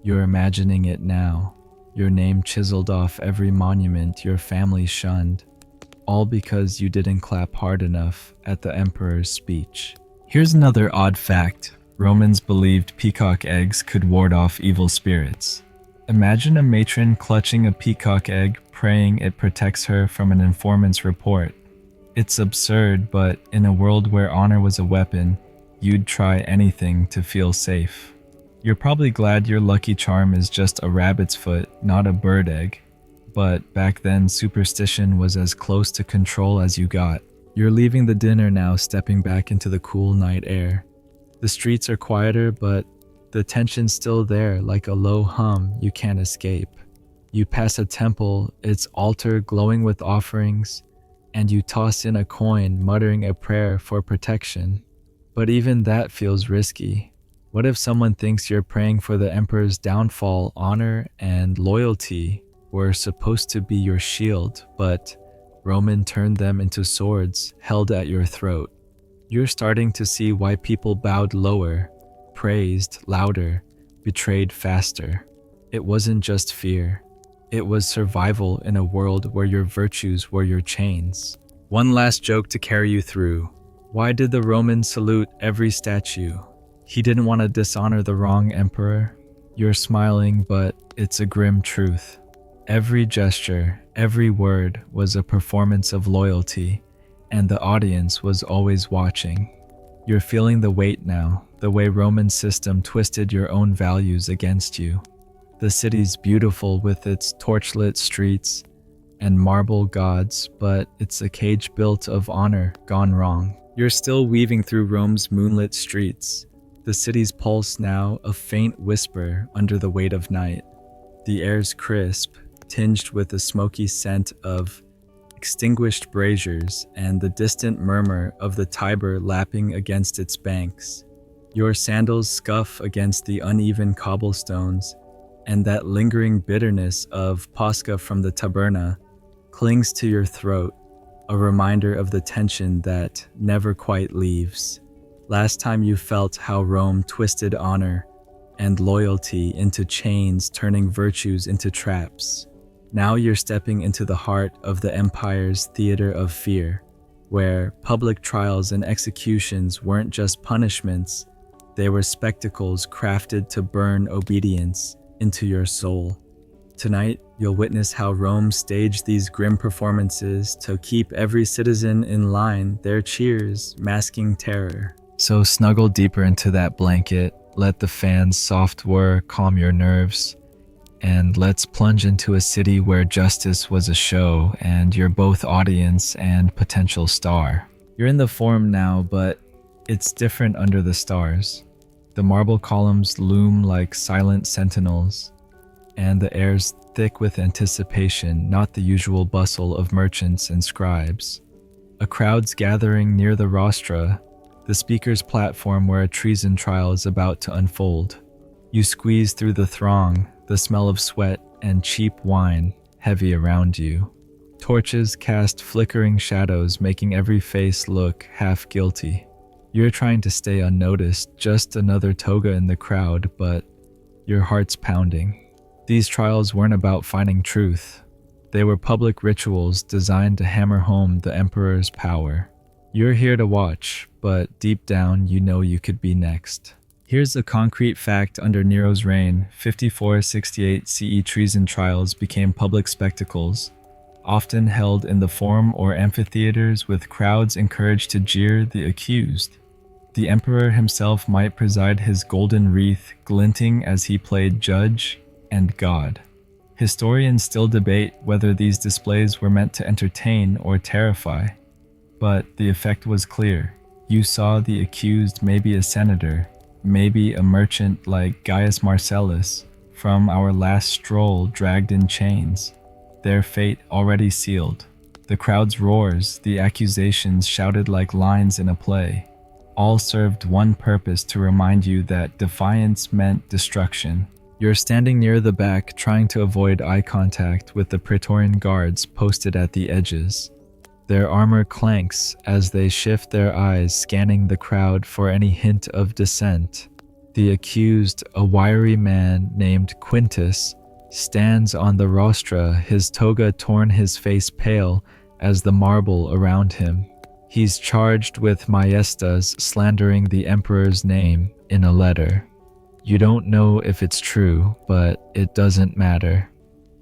You're imagining it now, your name chiseled off every monument your family shunned, all because you didn't clap hard enough at the emperor's speech. Here's another odd fact. Romans believed peacock eggs could ward off evil spirits. Imagine a matron clutching a peacock egg, praying it protects her from an informant's report. It's absurd, but in a world where honor was a weapon, you'd try anything to feel safe. You're probably glad your lucky charm is just a rabbit's foot, not a bird egg. But back then, superstition was as close to control as you got. You're leaving the dinner now, stepping back into the cool night air. The streets are quieter, but the tension's still there, like a low hum you can't escape. You pass a temple, its altar glowing with offerings, and you toss in a coin, muttering a prayer for protection. But even that feels risky. What if someone thinks you're praying for the emperor's downfall? Honor and loyalty were supposed to be your shield, but Roman turned them into swords held at your throat. You're starting to see why people bowed lower, praised louder, betrayed faster. It wasn't just fear. It was survival in a world where your virtues were your chains. One last joke to carry you through. Why did the Romans salute every statue? He didn't want to dishonor the wrong emperor. You're smiling, but it's a grim truth. Every gesture, every word was a performance of loyalty, and the audience was always watching. You're feeling the weight now, the way Roman system twisted your own values against you. The city's beautiful with its torchlit streets and marble gods, but it's a cage built of honor gone wrong. You're still weaving through Rome's moonlit streets, the city's pulse now a faint whisper under the weight of night. The air's crisp, tinged with the smoky scent of extinguished braziers and the distant murmur of the Tiber lapping against its banks. Your sandals scuff against the uneven cobblestones, and that lingering bitterness of Pascha from the taberna clings to your throat, a reminder of the tension that never quite leaves. Last time you felt how Rome twisted honor and loyalty into chains, turning virtues into traps. Now you're stepping into the heart of the empire's theater of fear, where public trials and executions weren't just punishments, they were spectacles crafted to burn obedience into your soul. Tonight, you'll witness how Rome staged these grim performances to keep every citizen in line, their cheers masking terror. So snuggle deeper into that blanket, let the fan's soft whir calm your nerves, and let's plunge into a city where justice was a show and you're both audience and potential star. You're in the Forum now, but it's different under the stars. The marble columns loom like silent sentinels, and the air's thick with anticipation, not the usual bustle of merchants and scribes. A crowd's gathering near the rostra, the speaker's platform where a treason trial is about to unfold. You squeeze through the throng, the smell of sweat and cheap wine heavy around you. Torches cast flickering shadows, making every face look half guilty. You're trying to stay unnoticed, just another toga in the crowd, but your heart's pounding. These trials weren't about finding truth. They were public rituals designed to hammer home the emperor's power. You're here to watch, but deep down you know you could be next. Here's a concrete fact: under Nero's reign, 5468 CE treason trials became public spectacles, often held in the forum or amphitheaters with crowds encouraged to jeer the accused. The emperor himself might preside, his golden wreath glinting as he played judge and god. Historians still debate whether these displays were meant to entertain or terrify, but the effect was clear. You saw the accused, maybe a senator, maybe a merchant like Gaius Marcellus from our last stroll, dragged in chains, their fate already sealed. The crowd's roars, the accusations shouted like lines in a play, all served one purpose: to remind you that defiance meant destruction. You're standing near the back, trying to avoid eye contact with the Praetorian guards posted at the edges. Their armor clanks as they shift their eyes, scanning the crowd for any hint of dissent. The accused, a wiry man named Quintus, stands on the rostra, his toga torn, his face pale as the marble around him. He's charged with majestas, slandering the emperor's name in a letter. You don't know if it's true, but it doesn't matter.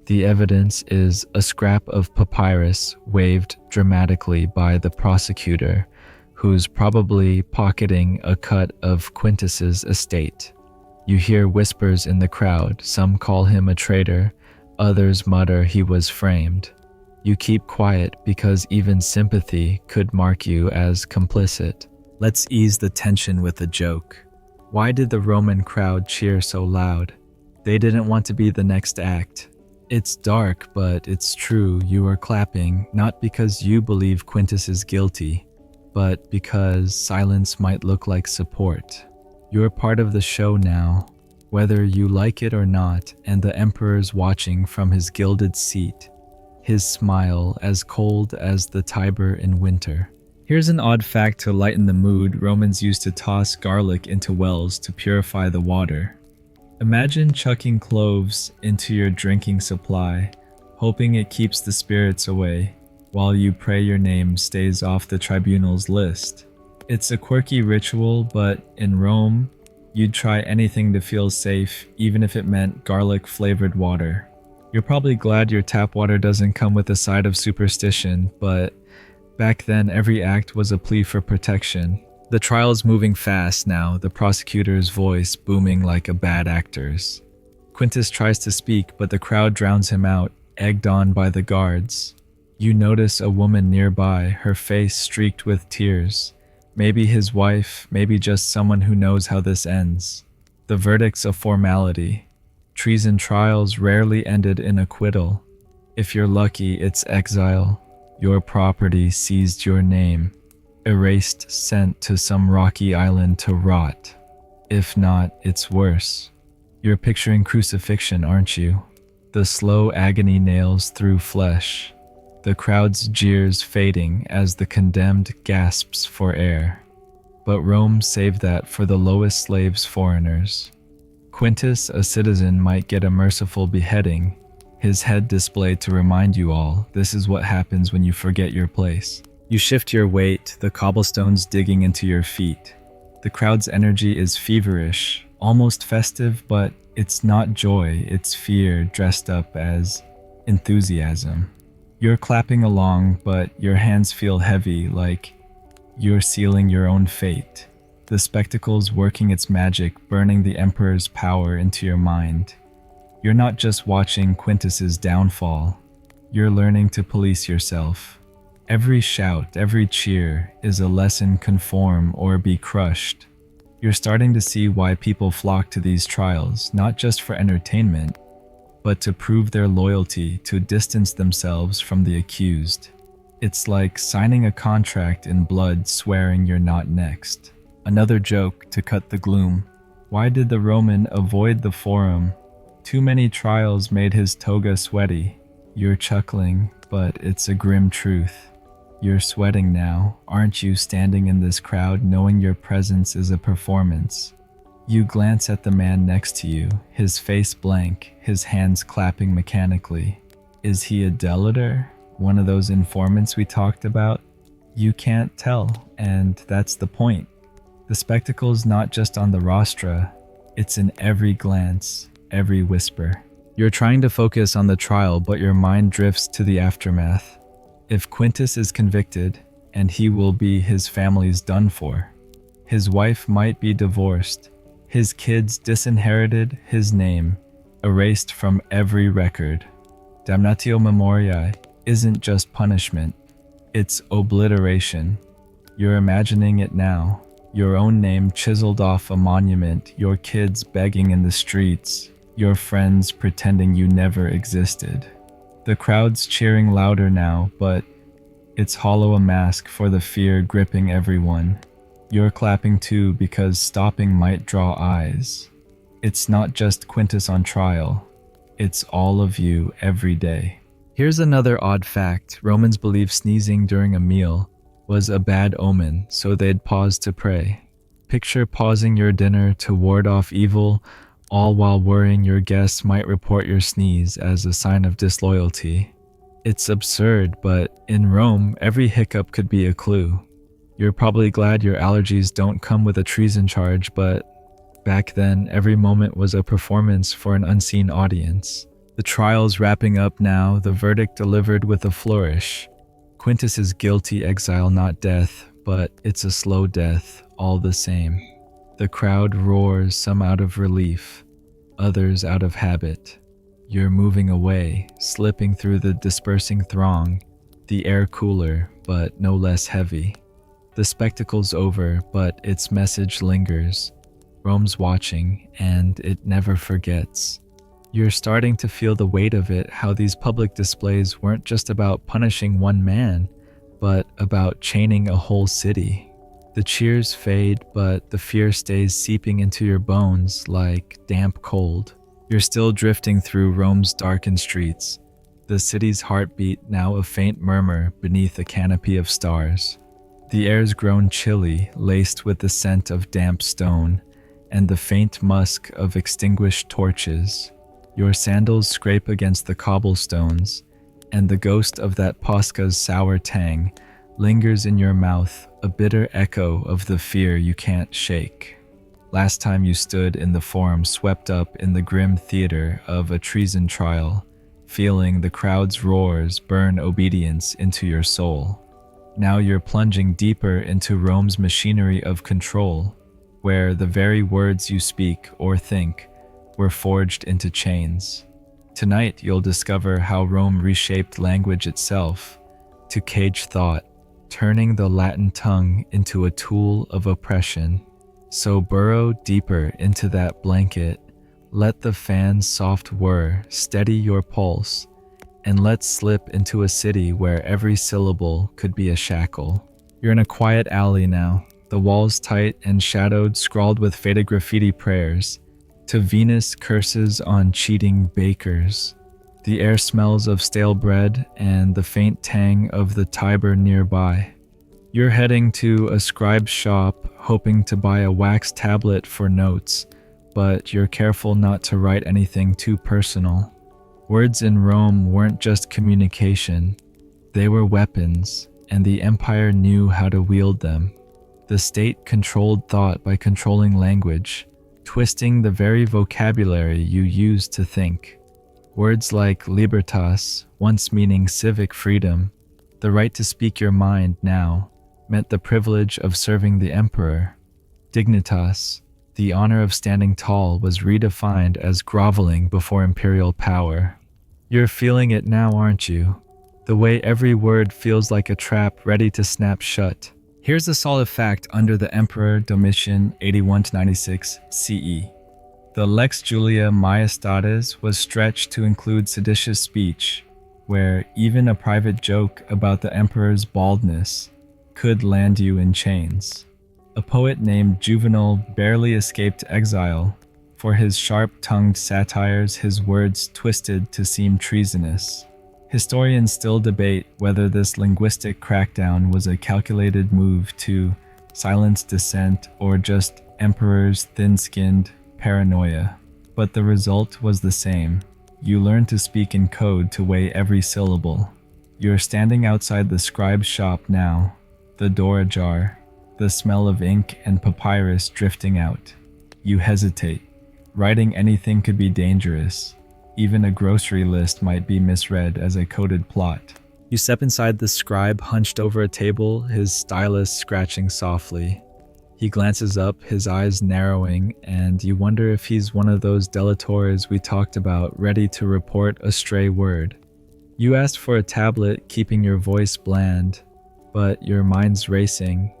The evidence is a scrap of papyrus waved dramatically by the prosecutor, who's probably pocketing a cut of Quintus's estate. You hear whispers in the crowd. Some call him a traitor, others mutter he was framed. You keep quiet because even sympathy could mark you as complicit. Let's ease the tension with a joke. Why did the Roman crowd cheer so loud? They didn't want to be the next act. It's dark, but it's true. You are clapping, not because you believe Quintus is guilty, but because silence might look like support. You're part of the show now, whether you like it or not, and the emperor's watching from his gilded seat, his smile as cold as the Tiber in winter. Here's an odd fact to lighten the mood. Romans used to toss garlic into wells to purify the water. Imagine chucking cloves into your drinking supply, hoping it keeps the spirits away, while you pray your name stays off the tribunal's list. It's a quirky ritual, but in Rome, you'd try anything to feel safe, even if it meant garlic-flavored water. You're probably glad your tap water doesn't come with a side of superstition, but back then every act was a plea for protection. The trial's moving fast now, the prosecutor's voice booming like a bad actor's. Quintus tries to speak, but the crowd drowns him out, egged on by the guards. You notice a woman nearby, her face streaked with tears. Maybe his wife, maybe just someone who knows how this ends. The verdict's a formality. Treason trials rarely ended in acquittal. If you're lucky, it's exile. Your property seized, your name erased, sent to some rocky island to rot. If not, it's worse. You're picturing crucifixion, aren't you? The slow agony nails through flesh. The crowd's jeers fading as the condemned gasps for air. But Rome saved that for the lowest slaves, foreigners. Quintus, a citizen, might get a merciful beheading, his head displayed to remind you all, this is what happens when you forget your place. You shift your weight, the cobblestones digging into your feet. The crowd's energy is feverish, almost festive, but it's not joy, it's fear dressed up as enthusiasm. You're clapping along, but your hands feel heavy, like you're sealing your own fate. The spectacle's working its magic, burning the emperor's power into your mind. You're not just watching Quintus's downfall, you're learning to police yourself. Every shout, every cheer is a lesson: conform or be crushed. You're starting to see why people flock to these trials, not just for entertainment, but to prove their loyalty, to distance themselves from the accused. It's like signing a contract in blood, swearing you're not next. Another joke to cut the gloom. Why did the Roman avoid the forum? Too many trials made his toga sweaty. You're chuckling, but it's a grim truth. You're sweating now, aren't you, standing in this crowd knowing your presence is a performance? You glance at the man next to you, his face blank, his hands clapping mechanically. Is he a delator? One of those informants we talked about? You can't tell, and that's the point. The spectacle's not just on the rostra, it's in every glance, every whisper. You're trying to focus on the trial, but your mind drifts to the aftermath. If Quintus is convicted, and he will be, his family's done for. His wife might be divorced, his kids disinherited, his name erased from every record. Damnatio memoriae isn't just punishment, it's obliteration. You're imagining it now. Your own name chiseled off a monument, your kids begging in the streets, your friends pretending you never existed. The crowd's cheering louder now, but it's hollow, a mask for the fear gripping everyone. You're clapping too because stopping might draw eyes. It's not just Quintus on trial, it's all of you every day. Here's another odd fact. Romans believed sneezing during a meal was a bad omen, so they'd pause to pray. Picture pausing your dinner to ward off evil, all while worrying your guests might report your sneeze as a sign of disloyalty. It's absurd, but in Rome, every hiccup could be a clue. You're probably glad your allergies don't come with a treason charge, but back then, every moment was a performance for an unseen audience. The trial's wrapping up now, the verdict delivered with a flourish. Quintus is guilty, exile, not death, but it's a slow death, all the same. The crowd roars, some out of relief, others out of habit. You're moving away, slipping through the dispersing throng, the air cooler, but no less heavy. The spectacle's over, but its message lingers. Rome's watching, and it never forgets. You're starting to feel the weight of it, how these public displays weren't just about punishing one man, but about chaining a whole city. The cheers fade, but the fear stays seeping into your bones like damp cold. You're still drifting through Rome's darkened streets, the city's heartbeat now a faint murmur beneath a canopy of stars. The air's grown chilly, laced with the scent of damp stone and the faint musk of extinguished torches. Your sandals scrape against the cobblestones, and the ghost of that Posca's sour tang lingers in your mouth, a bitter echo of the fear you can't shake. Last time you stood in the forum, swept up in the grim theater of a treason trial, feeling the crowd's roars burn obedience into your soul. Now you're plunging deeper into Rome's machinery of control, where the very words you speak or think were forged into chains. Tonight you'll discover how Rome reshaped language itself to cage thought, turning the Latin tongue into a tool of oppression. So burrow deeper into that blanket, let the fan's soft whir steady your pulse, and let's slip into a city where every syllable could be a shackle. You're in a quiet alley now, the walls tight and shadowed, scrawled with faded graffiti prayers to Venus curses on cheating bakers. The air smells of stale bread and the faint tang of the Tiber nearby. You're heading to a scribe's shop, hoping to buy a wax tablet for notes, but you're careful not to write anything too personal. Words in Rome weren't just communication, they were weapons, and the empire knew how to wield them. The state controlled thought by controlling language, twisting the very vocabulary you use to think. Words like libertas, once meaning civic freedom, the right to speak your mind now, meant the privilege of serving the emperor. Dignitas, the honor of standing tall, was redefined as groveling before imperial power. You're feeling it now, aren't you? The way every word feels like a trap ready to snap shut. Here's a solid fact under the Emperor Domitian 81-96 CE. The Lex Julia Maiestatis was stretched to include seditious speech, where even a private joke about the emperor's baldness could land you in chains. A poet named Juvenal barely escaped exile. For his sharp-tongued satires, his words twisted to seem treasonous. Historians still debate whether this linguistic crackdown was a calculated move to silence dissent or just emperors, thin-skinned, paranoia. But the result was the same. You learned to speak in code to weigh every syllable. You're standing outside the scribe's shop now, the door ajar, the smell of ink and papyrus drifting out. You hesitate. Writing anything could be dangerous. Even a grocery list might be misread as a coded plot. You step inside the scribe hunched over a table, his stylus scratching softly. He glances up, his eyes narrowing, and you wonder if he's one of those delators we talked about, ready to report a stray word. You asked for a tablet, keeping your voice bland, but your mind's racing.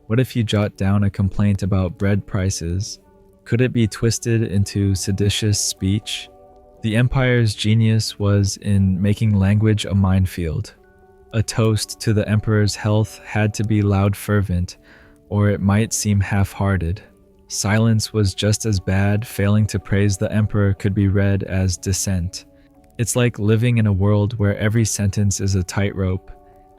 What if you jot down a complaint about bread prices? Could it be twisted into seditious speech? The Empire's genius was in making language a minefield. A toast to the Emperor's health had to be loud fervent, or it might seem half-hearted. Silence was just as bad, failing to praise the Emperor could be read as dissent. It's like living in a world where every sentence is a tightrope,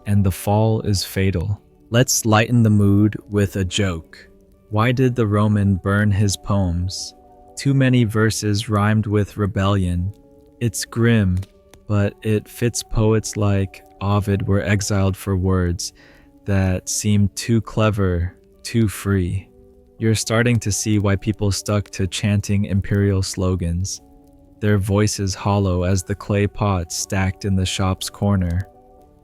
and the fall is fatal. Let's lighten the mood with a joke. Why did the Roman burn his poems? Too many verses rhymed with rebellion. It's grim, but it fits poets like Ovid were exiled for words that seemed too clever, too free. You're starting to see why people stuck to chanting imperial slogans. Their voices hollow as the clay pots stacked in the shop's corner.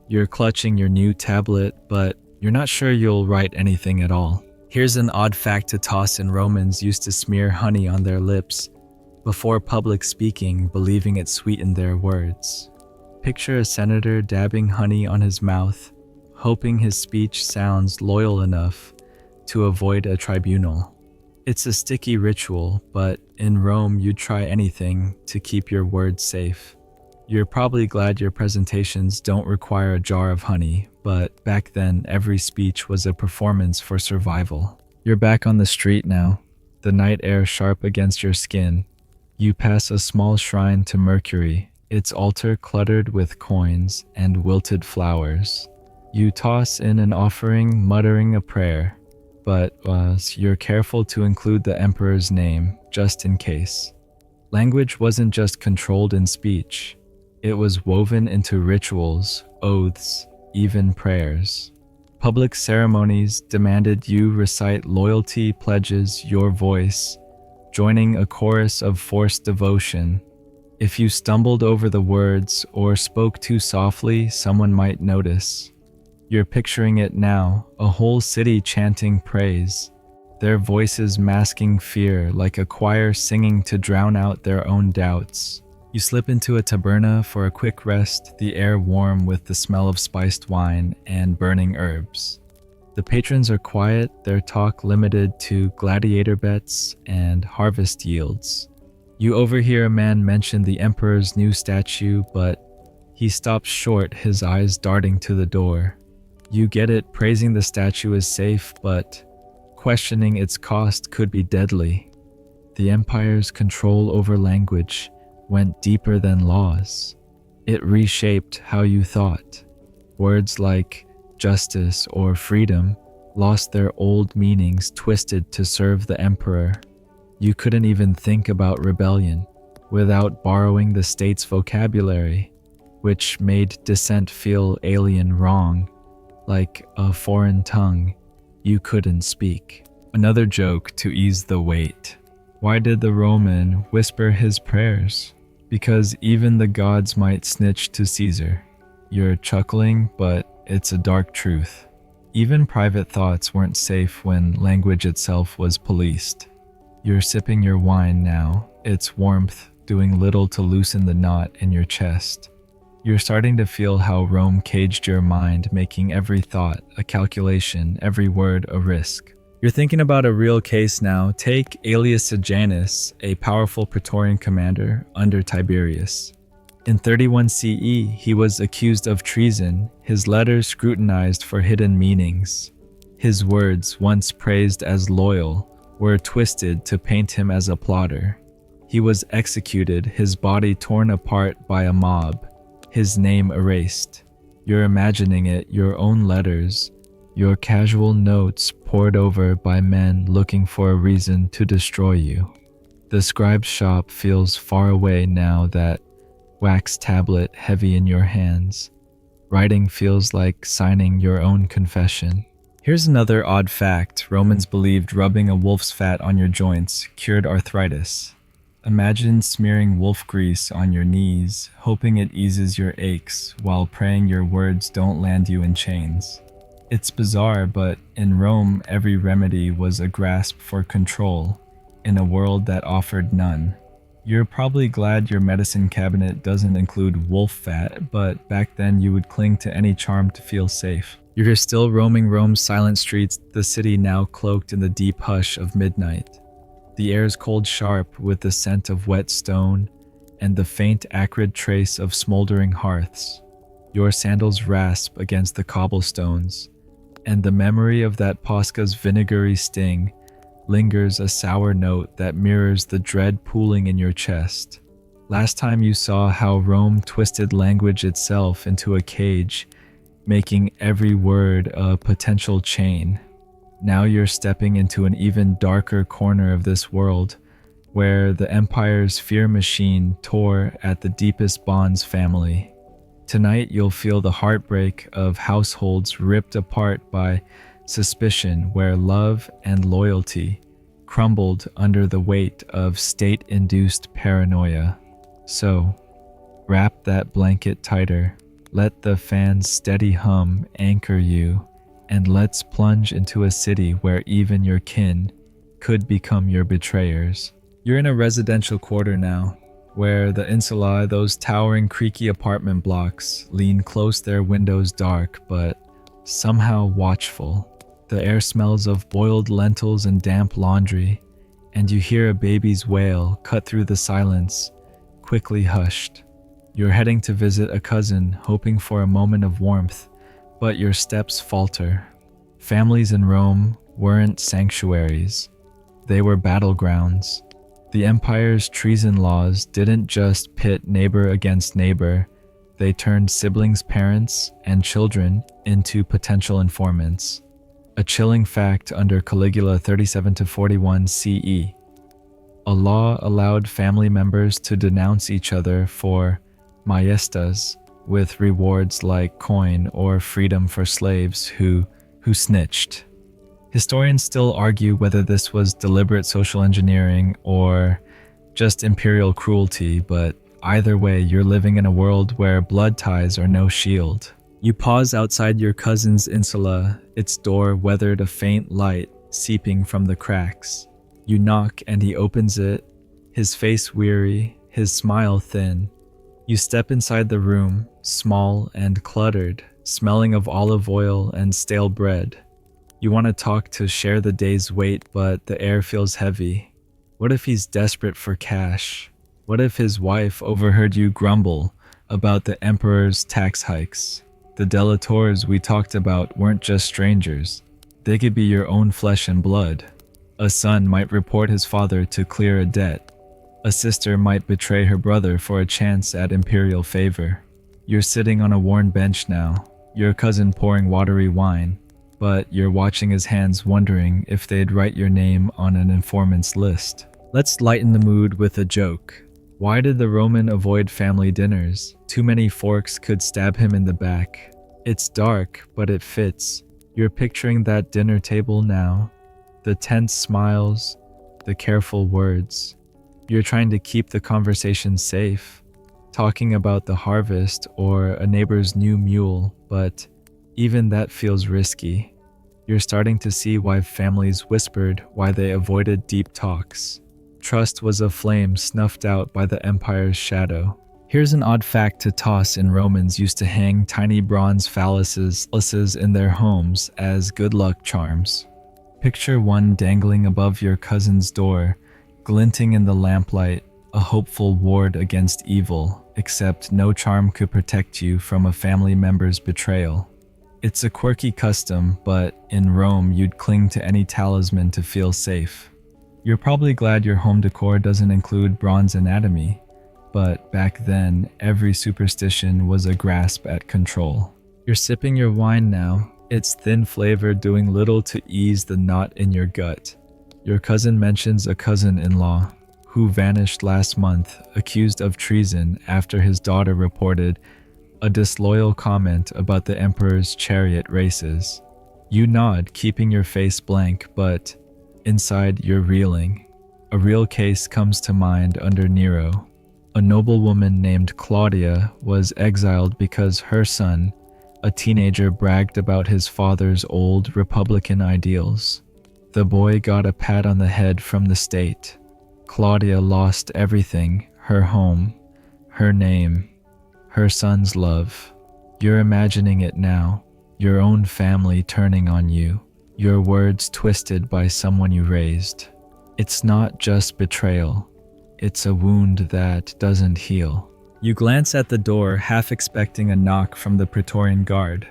You're clutching your new tablet, but you're not sure you'll write anything at all. Here's an odd fact to toss in: Romans used to smear honey on their lips before public speaking, believing it sweetened their words. Picture a senator dabbing honey on his mouth, hoping his speech sounds loyal enough to avoid a tribunal. It's a sticky ritual, but in Rome you'd try anything to keep your words safe. You're probably glad your presentations don't require a jar of honey, but back then every speech was a performance for survival. You're back on the street now, the night air sharp against your skin. You pass a small shrine to Mercury, its altar cluttered with coins and wilted flowers. You toss in an offering, muttering a prayer, but you're careful to include the emperor's name, just in case. Language wasn't just controlled in speech. It was woven into rituals, oaths, even prayers. Public ceremonies demanded you recite loyalty pledges, your voice, joining a chorus of forced devotion. If you stumbled over the words or spoke too softly, someone might notice. You're picturing it now, a whole city chanting praise, their voices masking fear like a choir singing to drown out their own doubts. You slip into a taberna for a quick rest, the air warm with the smell of spiced wine and burning herbs. The patrons are quiet, their talk limited to gladiator bets and harvest yields. You overhear a man mention the emperor's new statue, but he stops short, his eyes darting to the door. You get it, praising the statue is safe, but questioning its cost could be deadly. The empire's control over language went deeper than laws. It reshaped how you thought. Words like justice or freedom lost their old meanings, twisted to serve the emperor. You couldn't even think about rebellion without borrowing the state's vocabulary, which made dissent feel alien, wrong, like a foreign tongue you couldn't speak. Another joke to ease the weight. Why did the Roman whisper his prayers? Because even the gods might snitch to Caesar. You're chuckling, but it's a dark truth. Even private thoughts weren't safe when language itself was policed. You're sipping your wine now, its warmth doing little to loosen the knot in your chest. You're starting to feel how Rome caged your mind, making every thought a calculation, every word a risk. You're thinking about a real case now. Take Aelius Sejanus, a powerful Praetorian commander under Tiberius. In 31 CE, he was accused of treason, his letters scrutinized for hidden meanings. His words, once praised as loyal, were twisted to paint him as a plotter. He was executed, his body torn apart by a mob, his name erased. You're imagining it, your own letters, Your casual notes pored over by men looking for a reason to destroy you. The scribe's shop feels far away now, that wax tablet heavy in your hands. Writing feels like signing your own confession. Here's another odd fact. Romans believed rubbing a wolf's fat on your joints cured arthritis. Imagine smearing wolf grease on your knees, hoping it eases your aches while praying your words don't land you in chains. It's bizarre, but in Rome, every remedy was a grasp for control in a world that offered none. You're probably glad your medicine cabinet doesn't include wolf fat, but back then you would cling to any charm to feel safe. You're still roaming Rome's silent streets, the city now cloaked in the deep hush of midnight. The air's cold sharp with the scent of wet stone and the faint acrid trace of smoldering hearths. Your sandals rasp against the cobblestones, and the memory of that Posca's vinegary sting lingers, a sour note that mirrors the dread pooling in your chest. Last time you saw how Rome twisted language itself into a cage, making every word a potential chain. Now you're stepping into an even darker corner of this world, where the empire's fear machine tore at the deepest bonds family. Tonight you'll feel the heartbreak of households ripped apart by suspicion, where love and loyalty crumbled under the weight of state-induced paranoia. So, wrap that blanket tighter, let the fan's steady hum anchor you, and let's plunge into a city where even your kin could become your betrayers. You're in a residential quarter now, where the insula, those towering creaky apartment blocks, lean close, their windows dark but somehow watchful. The air smells of boiled lentils and damp laundry, and you hear a baby's wail cut through the silence, quickly hushed. You're heading to visit a cousin, hoping for a moment of warmth, but your steps falter. Families in Rome weren't sanctuaries. They were battlegrounds. The empire's treason laws didn't just pit neighbor against neighbor, they turned siblings, parents, and children into potential informants. A chilling fact under Caligula 37-41 CE. A law allowed family members to denounce each other for maestas, with rewards like coin or freedom for slaves who snitched. Historians still argue whether this was deliberate social engineering or just imperial cruelty, but either way, you're living in a world where blood ties are no shield. You pause outside your cousin's insula, its door weathered, a faint light seeping from the cracks. You knock and he opens it, his face weary, his smile thin. You step inside the room, small and cluttered, smelling of olive oil and stale bread. You want to talk, to share the day's weight, but the air feels heavy. What if he's desperate for cash? What if his wife overheard you grumble about the emperor's tax hikes? The delators we talked about weren't just strangers. They could be your own flesh and blood. A son might report his father to clear a debt. A sister might betray her brother for a chance at imperial favor. You're sitting on a worn bench now, your cousin pouring watery wine, but you're watching his hands, wondering if they'd write your name on an informant's list. Let's lighten the mood with a joke. Why did the Roman avoid family dinners? Too many forks could stab him in the back. It's dark, but it fits. You're picturing that dinner table now. The tense smiles, the careful words. You're trying to keep the conversation safe, talking about the harvest or a neighbor's new mule, but even that feels risky. You're starting to see why families whispered, why they avoided deep talks. Trust was a flame snuffed out by the empire's shadow. Here's an odd fact to toss in: Romans used to hang tiny bronze phalluses in their homes as good luck charms. Picture one dangling above your cousin's door, glinting in the lamplight, a hopeful ward against evil, except no charm could protect you from a family member's betrayal. It's a quirky custom, but in Rome you'd cling to any talisman to feel safe. You're probably glad your home decor doesn't include bronze anatomy, but back then, every superstition was a grasp at control. You're sipping your wine now, its thin flavor doing little to ease the knot in your gut. Your cousin mentions a cousin-in-law who vanished last month, accused of treason after his daughter reported a disloyal comment about the emperor's chariot races. You nod, keeping your face blank, but inside you're reeling. A real case comes to mind under Nero. A noblewoman named Claudia was exiled because her son, a teenager, bragged about his father's old Republican ideals. The boy got a pat on the head from the state. Claudia lost everything: her home, her name, her son's love. You're imagining it now, your own family turning on you, your words twisted by someone you raised. It's not just betrayal, it's a wound that doesn't heal. You glance at the door, half expecting a knock from the Praetorian Guard.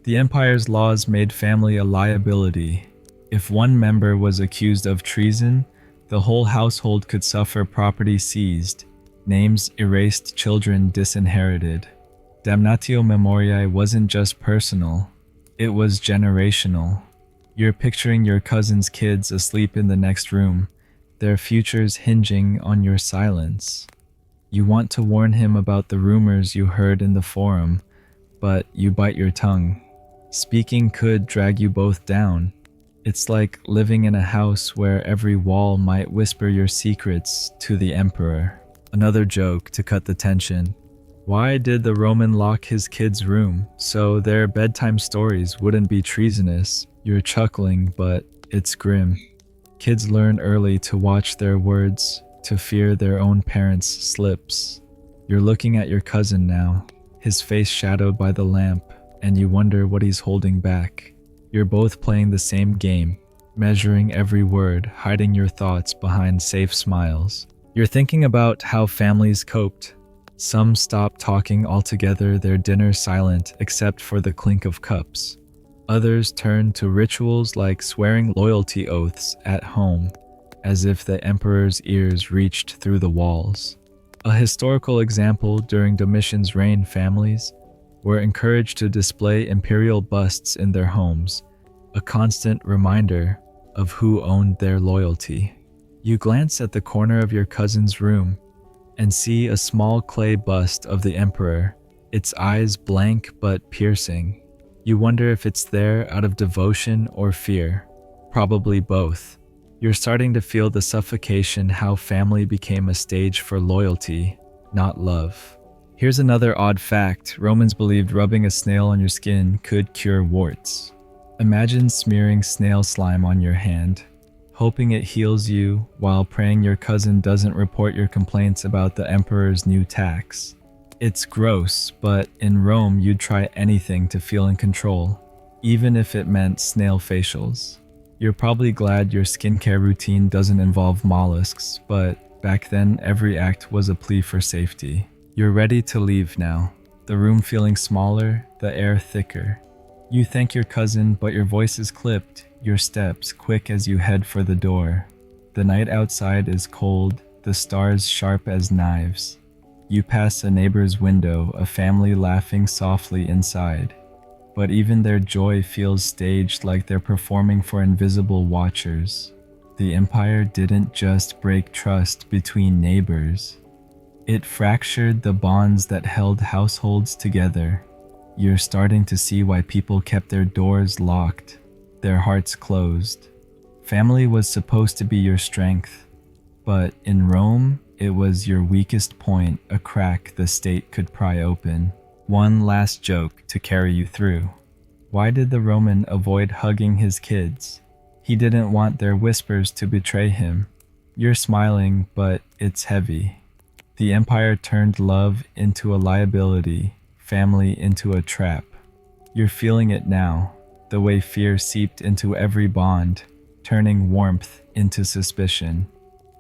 The Empire's laws made family a liability. If one member was accused of treason, the whole household could suffer property seized, names erased, children disinherited. Damnatio memoriae wasn't just personal, it was generational. You're picturing your cousin's kids asleep in the next room, their futures hinging on your silence. You want to warn him about the rumors you heard in the forum, but you bite your tongue. Speaking could drag you both down. It's like living in a house where every wall might whisper your secrets to the emperor. Another joke to cut the tension. Why did the Roman lock his kids' room? So their bedtime stories wouldn't be treasonous. You're chuckling, but it's grim. Kids learn early to watch their words, to fear their own parents' slips. You're looking at your cousin now, his face shadowed by the lamp, and you wonder what he's holding back. You're both playing the same game, measuring every word, hiding your thoughts behind safe smiles. You're thinking about how families coped. Some stopped talking altogether, their dinner silent except for the clink of cups. Others turned to rituals like swearing loyalty oaths at home, as if the emperor's ears reached through the walls. A historical example: during Domitian's reign, families were encouraged to display imperial busts in their homes, a constant reminder of who owned their loyalty. You glance at the corner of your cousin's room and see a small clay bust of the emperor, its eyes blank but piercing. You wonder if it's there out of devotion or fear. Probably both. You're starting to feel the suffocation, how family became a stage for loyalty, not love. Here's another odd fact. Romans believed rubbing a snail on your skin could cure warts. Imagine smearing snail slime on your hand, hoping it heals you while praying your cousin doesn't report your complaints about the emperor's new tax. It's gross, but in Rome you'd try anything to feel in control, even if it meant snail facials. You're probably glad your skincare routine doesn't involve mollusks, but back then every act was a plea for safety. You're ready to leave now, the room feeling smaller, the air thicker. You thank your cousin, but your voice is clipped, your steps quick as you head for the door. The night outside is cold, the stars sharp as knives. You pass a neighbor's window, a family laughing softly inside. But even their joy feels staged, like they're performing for invisible watchers. The empire didn't just break trust between neighbors. It fractured the bonds that held households together. You're starting to see why people kept their doors locked, their hearts closed. Family was supposed to be your strength, but in Rome, it was your weakest point, a crack the state could pry open. One last joke to carry you through. Why did the Roman avoid hugging his kids? He didn't want their whispers to betray him. You're smiling, but it's heavy. The empire turned love into a liability, family into a trap. You're feeling it now, the way fear seeped into every bond, turning warmth into suspicion.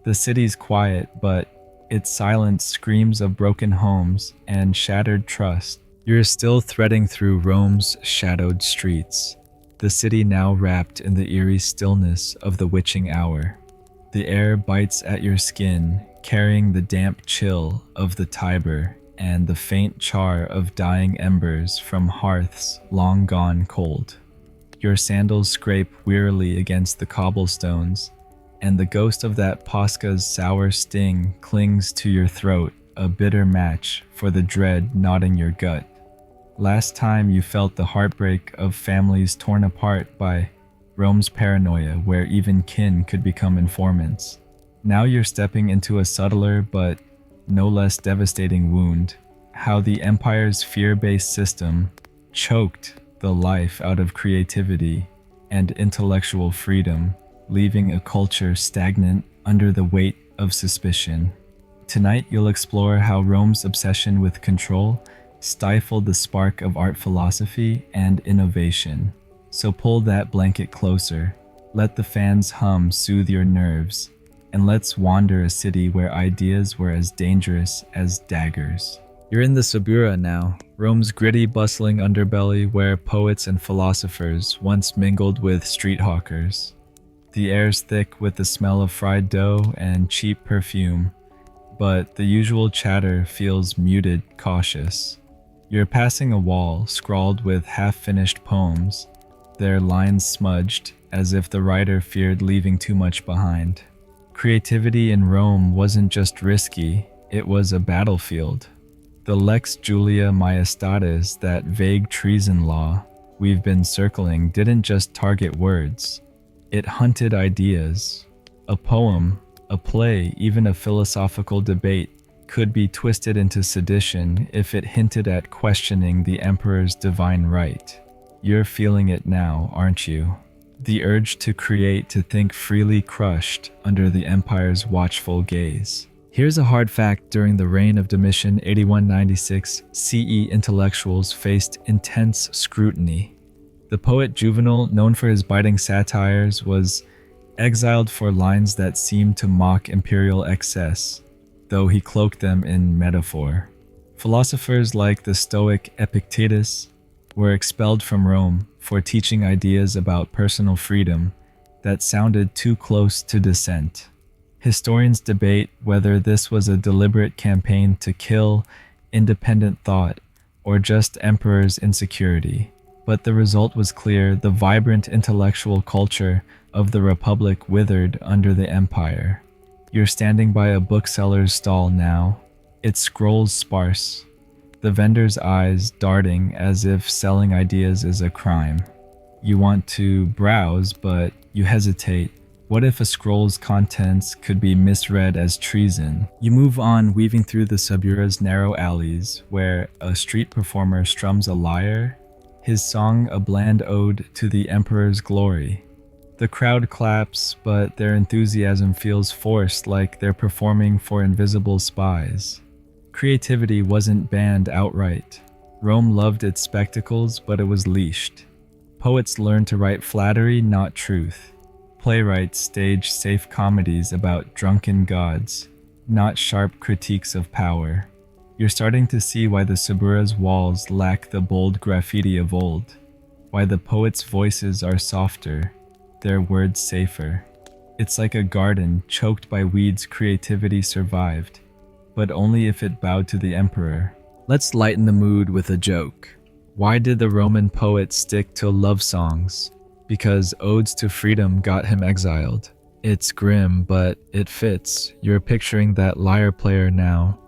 The city's quiet, but its silence screams of broken homes and shattered trust. You're still threading through Rome's shadowed streets, the city now wrapped in the eerie stillness of the witching hour. The air bites at your skin, carrying the damp chill of the Tiber and the faint char of dying embers from hearths long gone cold. Your sandals scrape wearily against the cobblestones, and the ghost of that Pascha's sour sting clings to your throat, a bitter match for the dread gnawing your gut. Last time you felt the heartbreak of families torn apart by Rome's paranoia, where even kin could become informants. Now you're stepping into a subtler but no less devastating wound. How the empire's fear-based system choked the life out of creativity and intellectual freedom, leaving a culture stagnant under the weight of suspicion. Tonight you'll explore how Rome's obsession with control stifled the spark of art, philosophy, and innovation. So pull that blanket closer, let the fans hum soothe your nerves, and let's wander a city where ideas were as dangerous as daggers. You're in the Suburra now, Rome's gritty, bustling underbelly where poets and philosophers once mingled with street hawkers. The air's thick with the smell of fried dough and cheap perfume, but the usual chatter feels muted, cautious. You're passing a wall scrawled with half-finished poems, their lines smudged as if the writer feared leaving too much behind. Creativity in Rome wasn't just risky, it was a battlefield. The Lex Julia Maiestatis, that vague treason law we've been circling, didn't just target words. It hunted ideas. A poem, a play, even a philosophical debate could be twisted into sedition if it hinted at questioning the emperor's divine right. You're feeling it now, aren't you? The urge to create, to think freely, crushed under the empire's watchful gaze. Here's a hard fact: during the reign of Domitian 81-96 CE, intellectuals faced intense scrutiny. The poet Juvenal, known for his biting satires, was exiled for lines that seemed to mock imperial excess, though he cloaked them in metaphor. Philosophers like the Stoic Epictetus were expelled from Rome for teaching ideas about personal freedom that sounded too close to dissent. Historians debate whether this was a deliberate campaign to kill independent thought or just emperor's insecurity. But the result was clear: the vibrant intellectual culture of the Republic withered under the empire. You're standing by a bookseller's stall now, its scrolls sparse, the vendor's eyes darting as if selling ideas is a crime. You want to browse, but you hesitate. What if a scroll's contents could be misread as treason? You move on, weaving through the Suburra's narrow alleys, where a street performer strums a lyre, his song a bland ode to the emperor's glory. The crowd claps, but their enthusiasm feels forced, like they're performing for invisible spies. Creativity wasn't banned outright. Rome loved its spectacles, but it was leashed. Poets learned to write flattery, not truth. Playwrights staged safe comedies about drunken gods, not sharp critiques of power. You're starting to see why the Suburra's walls lack the bold graffiti of old, why the poets' voices are softer, their words safer. It's like a garden choked by weeds. Creativity survived, but only if it bowed to the emperor. Let's lighten the mood with a joke. Why did the Roman poet stick to love songs? Because odes to freedom got him exiled. It's grim, but it fits. You're picturing that lyre player now,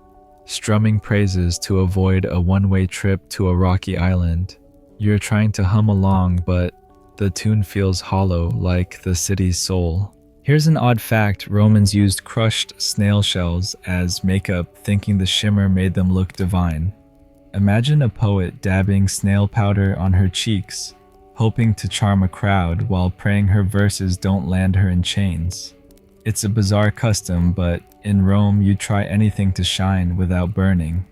strumming praises to avoid a one-way trip to a rocky island. You're trying to hum along, but the tune feels hollow, like the city's soul. Here's an odd fact: Romans used crushed snail shells as makeup, thinking the shimmer made them look divine. Imagine a poet dabbing snail powder on her cheeks, hoping to charm a crowd while praying her verses don't land her in chains. It's a bizarre custom, but in Rome you try anything to shine without burning.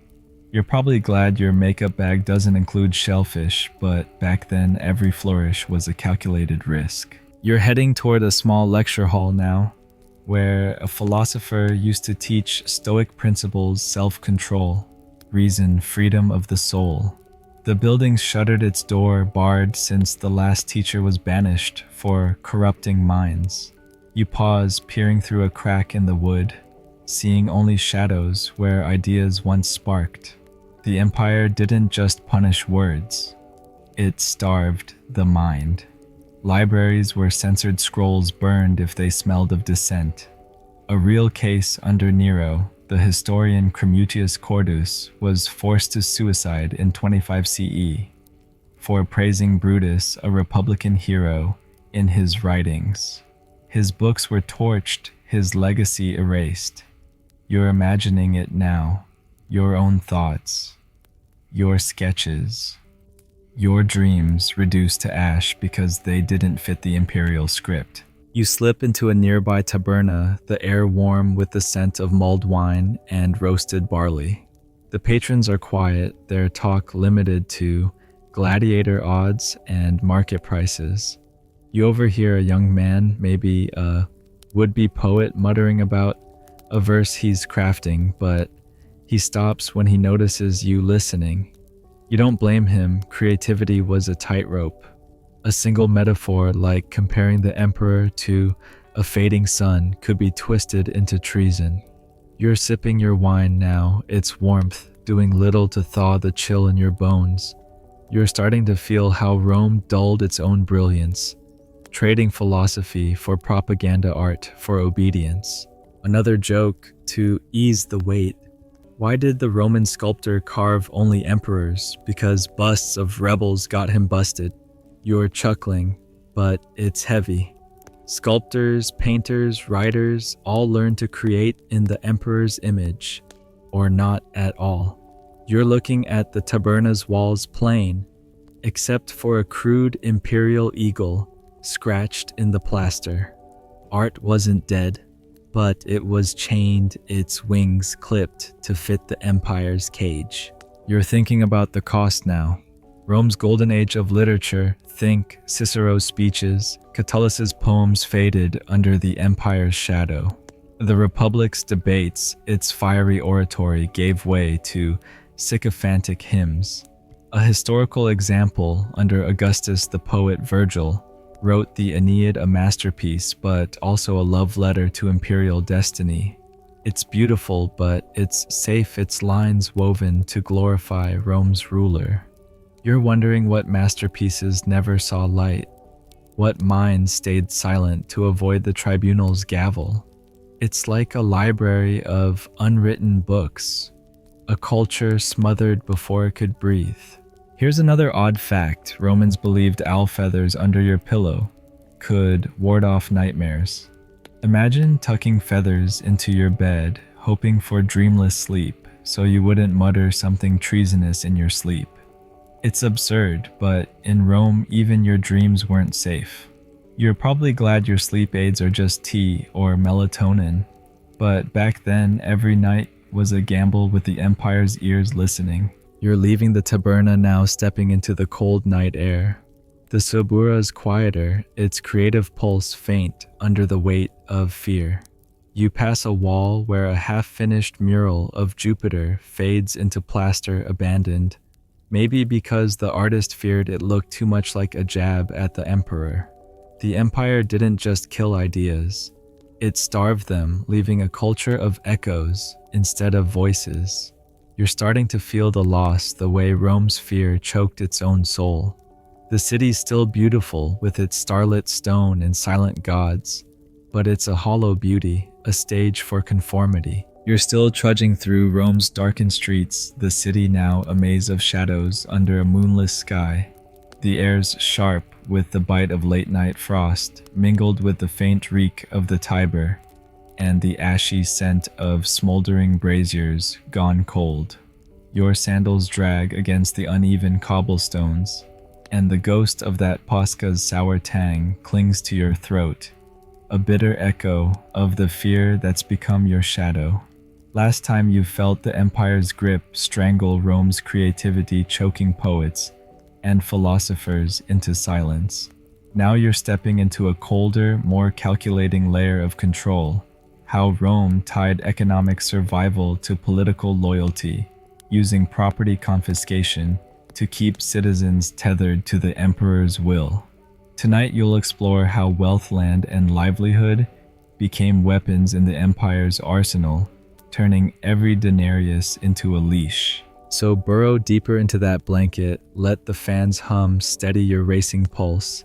You're probably glad your makeup bag doesn't include shellfish, but back then every flourish was a calculated risk. You're heading toward a small lecture hall now, where a philosopher used to teach Stoic principles: self-control, reason, freedom of the soul. The building shuttered its door, barred since the last teacher was banished for corrupting minds. You pause, peering through a crack in the wood, seeing only shadows where ideas once sparked. The empire didn't just punish words, it starved the mind. Libraries where censored scrolls burned if they smelled of dissent. A real case under Nero, the historian Cremutius Cordus was forced to suicide in 25 CE for praising Brutus, a Republican hero, in his writings. His books were torched, his legacy erased. You're imagining it now, your own thoughts, your sketches, your dreams reduced to ash because they didn't fit the imperial script. You slip into a nearby taberna, the air warm with the scent of mulled wine and roasted barley. The patrons are quiet, their talk limited to gladiator odds and market prices. You overhear a young man, maybe a would-be poet, muttering about a verse he's crafting, but he stops when he notices you listening. You don't blame him, creativity was a tightrope. A single metaphor, like comparing the emperor to a fading sun, could be twisted into treason. You're sipping your wine now, its warmth doing little to thaw the chill in your bones. You're starting to feel how Rome dulled its own brilliance, trading philosophy for propaganda art for obedience. Another joke to ease the weight. Why did the Roman sculptor carve only emperors? Because busts of rebels got him busted. You're chuckling, but it's heavy. Sculptors, painters, writers all learn to create in the emperor's image, or not at all. You're looking at the taberna's walls plain, except for a crude imperial eagle scratched in the plaster. Art wasn't dead, but it was chained, its wings clipped to fit the empire's cage. You're thinking about the cost now. Rome's golden age of literature, think Cicero's speeches, Catullus's poems faded under the empire's shadow. The Republic's debates, its fiery oratory gave way to sycophantic hymns. A historical example, under Augustus the poet Virgil, wrote the Aeneid a masterpiece but also a love letter to imperial destiny. It's beautiful, but it's safe, its lines woven to glorify Rome's ruler. You're wondering what masterpieces never saw light, what minds stayed silent to avoid the tribunal's gavel. It's like a library of unwritten books, a culture smothered before it could breathe. Here's another odd fact. Romans believed owl feathers under your pillow could ward off nightmares. Imagine tucking feathers into your bed, hoping for dreamless sleep so you wouldn't mutter something treasonous in your sleep. It's absurd, but in Rome, even your dreams weren't safe. You're probably glad your sleep aids are just tea or melatonin, but back then, every night was a gamble with the empire's ears listening. You're leaving the taberna now, stepping into the cold night air. The Subura's quieter, its creative pulse faint under the weight of fear. You pass a wall where a half-finished mural of Jupiter fades into plaster abandoned, maybe because the artist feared it looked too much like a jab at the emperor. The empire didn't just kill ideas. It starved them, leaving a culture of echoes instead of voices. You're starting to feel the loss the way Rome's fear choked its own soul. The city's still beautiful with its starlit stone and silent gods, but it's a hollow beauty, a stage for conformity. You're still trudging through Rome's darkened streets, the city now a maze of shadows under a moonless sky. The air's sharp with the bite of late-night frost, mingled with the faint reek of the Tiber, and the ashy scent of smoldering braziers gone cold. Your sandals drag against the uneven cobblestones, and the ghost of that Posca's sour tang clings to your throat, a bitter echo of the fear that's become your shadow. Last time you felt the empire's grip strangle Rome's creativity, choking poets and philosophers into silence. Now you're stepping into a colder, more calculating layer of control. How Rome tied economic survival to political loyalty, using property confiscation to keep citizens tethered to the emperor's will. Tonight you'll explore how wealth, land, and livelihood became weapons in the empire's arsenal, turning every denarius into a leash. So burrow deeper into that blanket, let the fans hum, steady your racing pulse,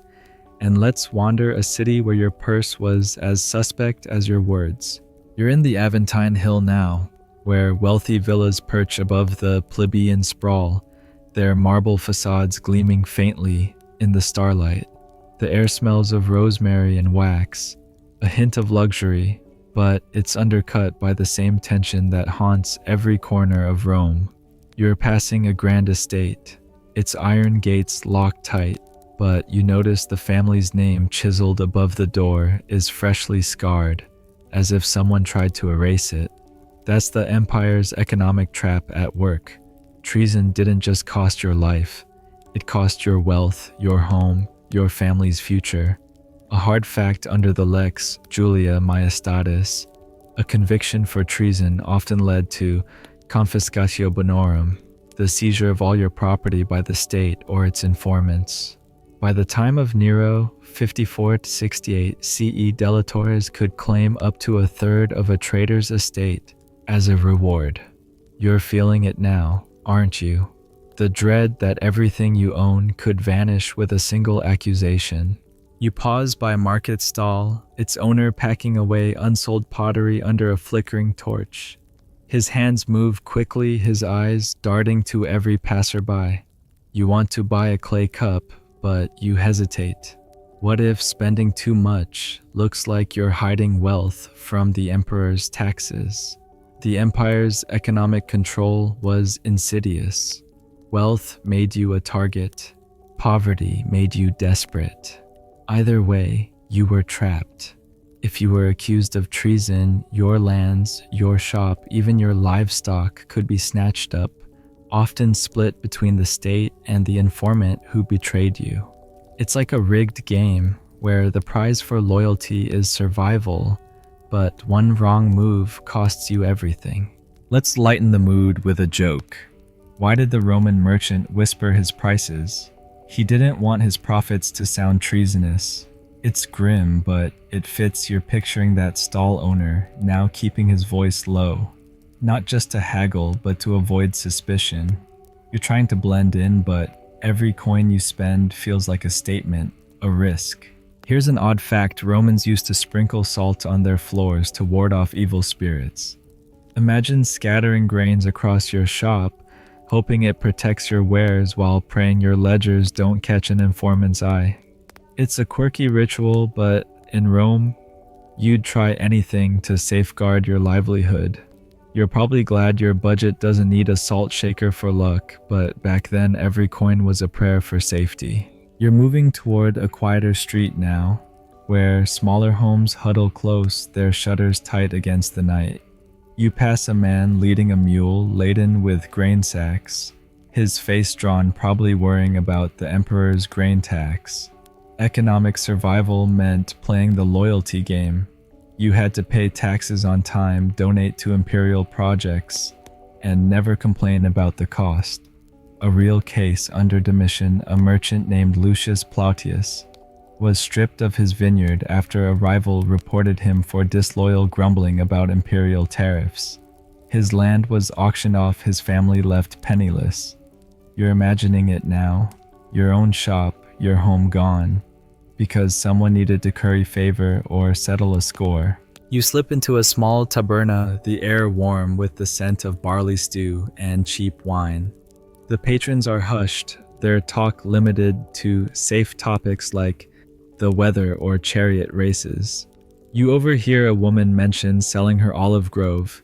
And let's wander a city where your purse was as suspect as your words. You're in the Aventine Hill now, where wealthy villas perch above the plebeian sprawl, their marble facades gleaming faintly in the starlight. The air smells of rosemary and wax, a hint of luxury, but it's undercut by the same tension that haunts every corner of Rome. You're passing a grand estate, its iron gates locked tight, but you notice the family's name chiseled above the door is freshly scarred, as if someone tried to erase it. That's the empire's economic trap at work. Treason didn't just cost your life, it cost your wealth, your home, your family's future. A hard fact under the Lex Julia Majestatis, a conviction for treason often led to confiscatio bonorum, the seizure of all your property by the state or its informants. By the time of Nero, 54 to 68 CE, delatores could claim up to a third of a trader's estate as a reward. You're feeling it now, aren't you? The dread that everything you own could vanish with a single accusation. You pause by a market stall, its owner packing away unsold pottery under a flickering torch. His hands move quickly, his eyes darting to every passerby. You want to buy a clay cup, but you hesitate. What if spending too much looks like you're hiding wealth from the emperor's taxes? The empire's economic control was insidious. Wealth made you a target. Poverty made you desperate. Either way, you were trapped. If you were accused of treason, your lands, your shop, even your livestock could be snatched up, often split between the state and the informant who betrayed you. It's like a rigged game where the prize for loyalty is survival, but one wrong move costs you everything. Let's lighten the mood with a joke. Why did the Roman merchant whisper his prices? He didn't want his profits to sound treasonous. It's grim, but it fits. You're picturing that stall owner now keeping his voice low. Not just to haggle, but to avoid suspicion. You're trying to blend in, but every coin you spend feels like a statement, a risk. Here's an odd fact: Romans used to sprinkle salt on their floors to ward off evil spirits. Imagine scattering grains across your shop, hoping it protects your wares while praying your ledgers don't catch an informant's eye. It's a quirky ritual, but in Rome, you'd try anything to safeguard your livelihood. You're probably glad your budget doesn't need a salt shaker for luck, but back then every coin was a prayer for safety. You're moving toward a quieter street now, where smaller homes huddle close, their shutters tight against the night. You pass a man leading a mule laden with grain sacks, his face drawn, probably worrying about the emperor's grain tax. Economic survival meant playing the loyalty game. You had to pay taxes on time, donate to imperial projects, and never complain about the cost. A real case under Domitian, a merchant named Lucius Plautius was stripped of his vineyard after a rival reported him for disloyal grumbling about imperial tariffs. His land was auctioned off, his family left penniless. You're imagining it now, your own shop, your home gone, because someone needed to curry favor or settle a score. You slip into a small taberna, the air warm with the scent of barley stew and cheap wine. The patrons are hushed, their talk limited to safe topics like the weather or chariot races. You overhear a woman mention selling her olive grove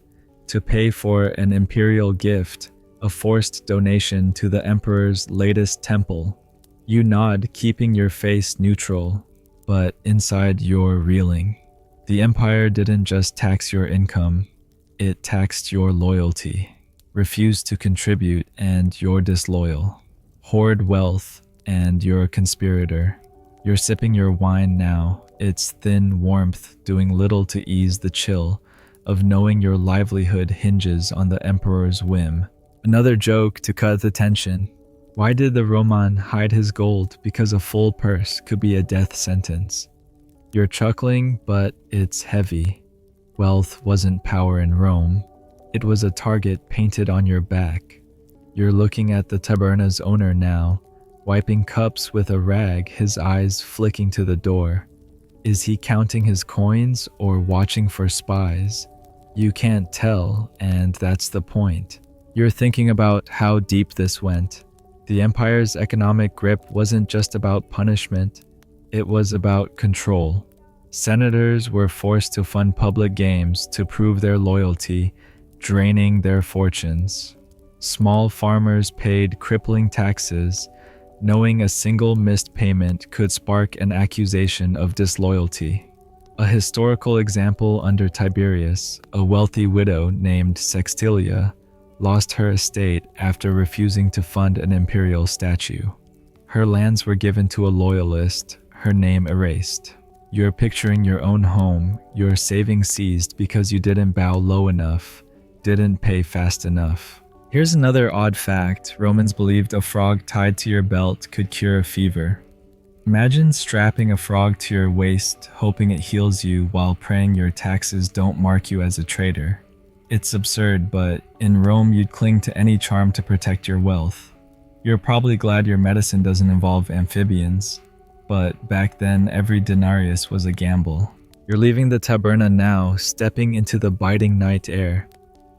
to pay for an imperial gift, a forced donation to the emperor's latest temple. You nod, keeping your face neutral, but inside you're reeling. The empire didn't just tax your income, it taxed your loyalty. Refused to contribute and you're disloyal. Hoard wealth and you're a conspirator. You're sipping your wine now, its thin warmth doing little to ease the chill of knowing your livelihood hinges on the emperor's whim. Another joke to cut the tension. Why did the Roman hide his gold? Because a full purse could be a death sentence. You're chuckling, but it's heavy. Wealth wasn't power in Rome. It was a target painted on your back. You're looking at the taberna's owner now, wiping cups with a rag, his eyes flicking to the door. Is he counting his coins or watching for spies? You can't tell, and that's the point. You're thinking about how deep this went. The empire's economic grip wasn't just about punishment, it was about control. Senators were forced to fund public games to prove their loyalty, draining their fortunes. Small farmers paid crippling taxes, knowing a single missed payment could spark an accusation of disloyalty. A historical example under Tiberius, a wealthy widow named Sextilia lost her estate after refusing to fund an imperial statue. Her lands were given to a loyalist, her name erased. You're picturing your own home, your savings seized because you didn't bow low enough, didn't pay fast enough. Here's another odd fact. Romans believed a frog tied to your belt could cure a fever. Imagine strapping a frog to your waist, hoping it heals you while praying your taxes don't mark you as a traitor. It's absurd, but in Rome you'd cling to any charm to protect your wealth. You're probably glad your medicine doesn't involve amphibians, but back then every denarius was a gamble. You're leaving the taberna now, stepping into the biting night air.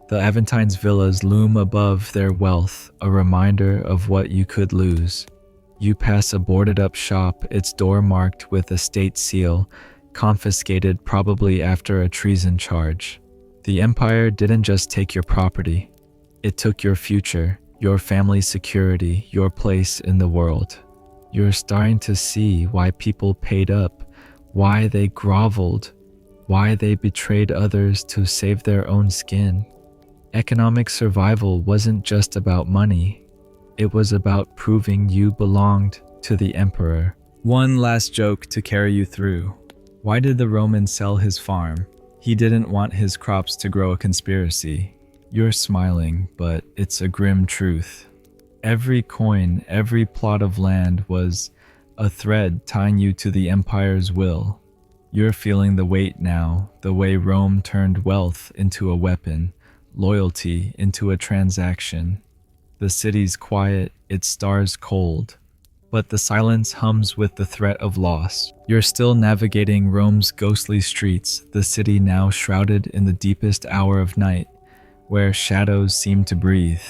The Aventine's villas loom above their wealth, a reminder of what you could lose. You pass a boarded-up shop, its door marked with a state seal, confiscated probably after a treason charge. The empire didn't just take your property. It took your future, your family's security, your place in the world. You're starting to see why people paid up, why they groveled, why they betrayed others to save their own skin. Economic survival wasn't just about money. It was about proving you belonged to the emperor. One last joke to carry you through. Why did the Roman sell his farm? He didn't want his crops to grow a conspiracy. You're smiling, but it's a grim truth. Every coin, every plot of land was a thread tying you to the empire's will. You're feeling the weight now, the way Rome turned wealth into a weapon, loyalty into a transaction. The city's quiet, its stars cold, but the silence hums with the threat of loss. You're still navigating Rome's ghostly streets, the city now shrouded in the deepest hour of night, where shadows seem to breathe.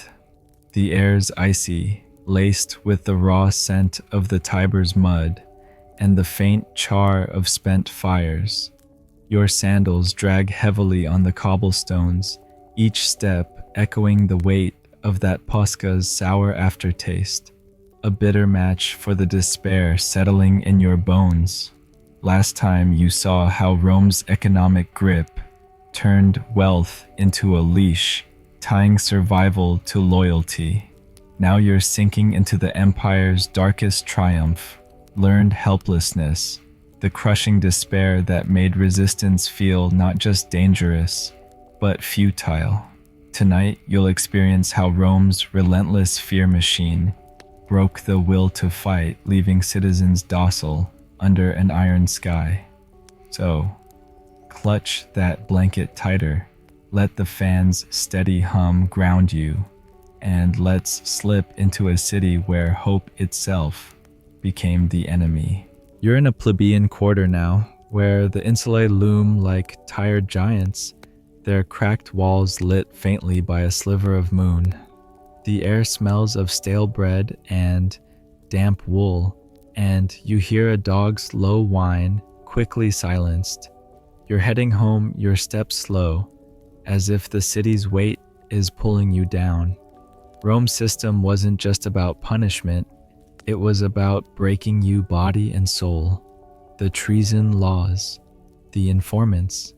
The air's icy, laced with the raw scent of the Tiber's mud and the faint char of spent fires. Your sandals drag heavily on the cobblestones, each step echoing the weight of that Posca's sour aftertaste, a bitter match for the despair settling in your bones. Last time you saw how Rome's economic grip turned wealth into a leash, tying survival to loyalty. Now you're sinking into the empire's darkest triumph, learned helplessness, the crushing despair that made resistance feel not just dangerous, but futile. Tonight, you'll experience how Rome's relentless fear machine broke the will to fight, leaving citizens docile under an iron sky. So, clutch that blanket tighter, let the fan's steady hum ground you, and let's slip into a city where hope itself became the enemy. You're in a plebeian quarter now, where the insulae loom like tired giants, their cracked walls lit faintly by a sliver of moon. The air smells of stale bread and damp wool, and you hear a dog's low whine, quickly silenced. You're heading home, your steps slow, as if the city's weight is pulling you down. Rome's system wasn't just about punishment, it was about breaking you body and soul. The treason laws, the informants,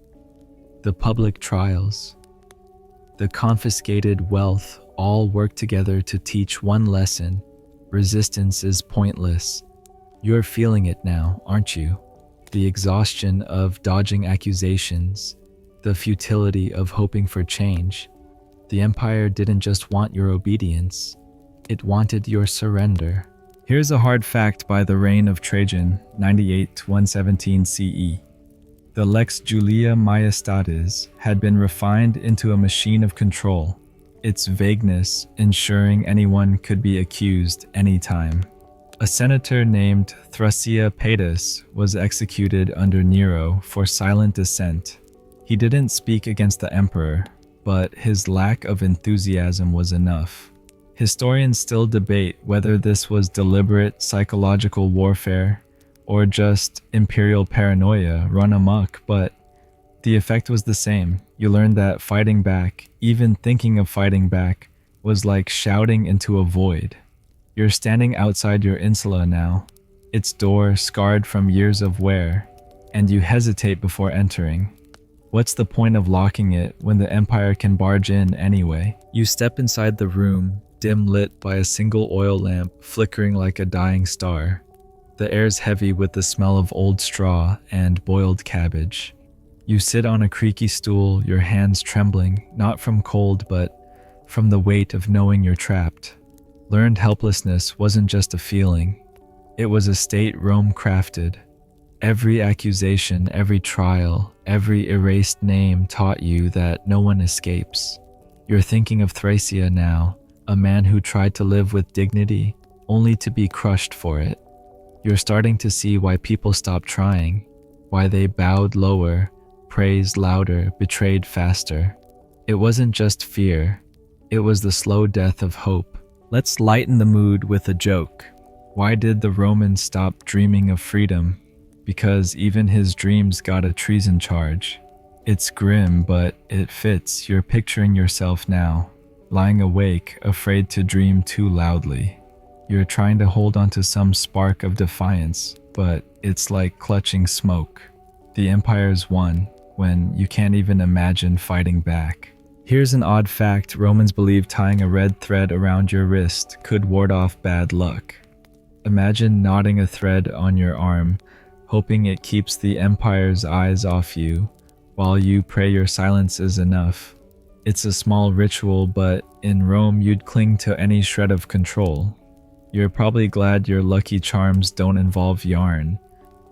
the public trials, the confiscated wealth all work together to teach one lesson: resistance is pointless. You're feeling it now, aren't you? The exhaustion of dodging accusations, the futility of hoping for change. The empire didn't just want your obedience, it wanted your surrender. Here's a hard fact by the reign of Trajan, 98 to 117 CE. The Lex Julia Maiestatis had been refined into a machine of control, its vagueness ensuring anyone could be accused anytime. A senator named Thrasea Paetus was executed under Nero for silent dissent. He didn't speak against the emperor, but his lack of enthusiasm was enough. Historians still debate whether this was deliberate psychological warfare or just imperial paranoia run amok, but the effect was the same. You learned that fighting back, even thinking of fighting back, was like shouting into a void. You're standing outside your insula now, its door scarred from years of wear, and you hesitate before entering. What's the point of locking it when the Empire can barge in anyway? You step inside the room, dim lit by a single oil lamp flickering like a dying star. The air's heavy with the smell of old straw and boiled cabbage. You sit on a creaky stool, your hands trembling, not from cold but from the weight of knowing you're trapped. Learned helplessness wasn't just a feeling. It was a state Rome crafted. Every accusation, every trial, every erased name taught you that no one escapes. You're thinking of Thrasea now, a man who tried to live with dignity, only to be crushed for it. You're starting to see why people stopped trying, why they bowed lower, praised louder, betrayed faster. It wasn't just fear, it was the slow death of hope. Let's lighten the mood with a joke. Why did the Romans stop dreaming of freedom? Because even his dreams got a treason charge. It's grim, but it fits. You're picturing yourself now, lying awake, afraid to dream too loudly. You're trying to hold onto some spark of defiance, but it's like clutching smoke. The Empire's won when you can't even imagine fighting back. Here's an odd fact: Romans believed tying a red thread around your wrist could ward off bad luck. Imagine knotting a thread on your arm, hoping it keeps the Empire's eyes off you, while you pray your silence is enough. It's a small ritual, but in Rome you'd cling to any shred of control. You're probably glad your lucky charms don't involve yarn,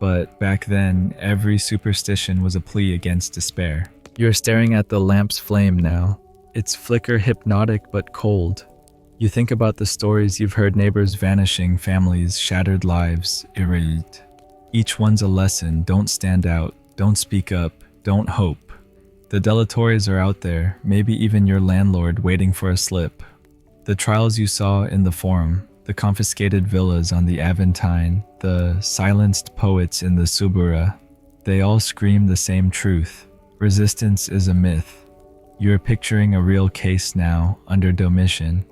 but back then every superstition was a plea against despair. You're staring at the lamp's flame now. Its flicker hypnotic but cold. You think about the stories you've heard: neighbors vanishing, families, shattered lives, erased. Each one's a lesson: don't stand out, don't speak up, don't hope. The delatories are out there, maybe even your landlord waiting for a slip. The trials you saw in the Forum, the confiscated villas on the Aventine, the silenced poets in the Subura, they all scream the same truth. Resistance is a myth. You're picturing a real case now, under Domitian.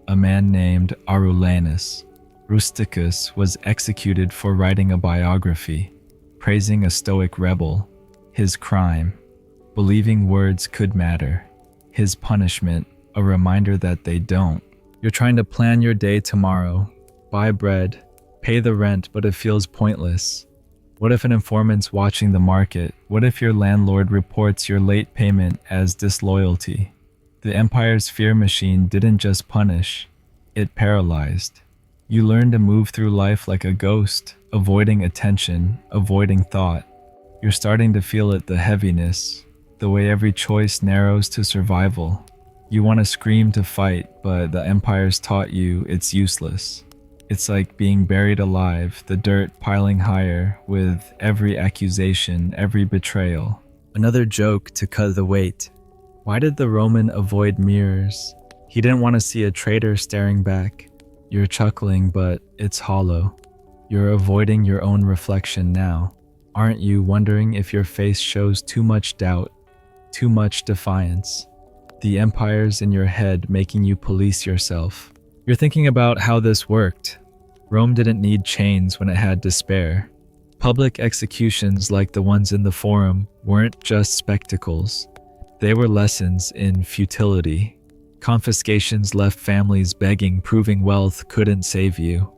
A man named Arulanus Rusticus was executed for writing a biography, praising a stoic rebel. His crime: believing words could matter. His punishment: a reminder that they don't. You're trying to plan your day tomorrow, buy bread, pay the rent, but it feels pointless. What if an informant's watching the market? What if your landlord reports your late payment as disloyalty? The Empire's fear machine didn't just punish, it paralyzed. You learn to move through life like a ghost, avoiding attention, avoiding thought. You're starting to feel it, the heaviness, the way every choice narrows to survival. You want to scream to fight, but the Empire's taught you it's useless. It's like being buried alive, the dirt piling higher with every accusation, every betrayal. Another joke to cut the weight. Why did the Roman avoid mirrors? He didn't want to see a traitor staring back. You're chuckling, but it's hollow. You're avoiding your own reflection now. Aren't you wondering if your face shows too much doubt, too much defiance? The Empire's in your head, making you police yourself. You're thinking about how this worked. Rome didn't need chains when it had despair. Public executions like the ones in the Forum weren't just spectacles. They were lessons in futility. Confiscations left families begging, proving wealth couldn't save you.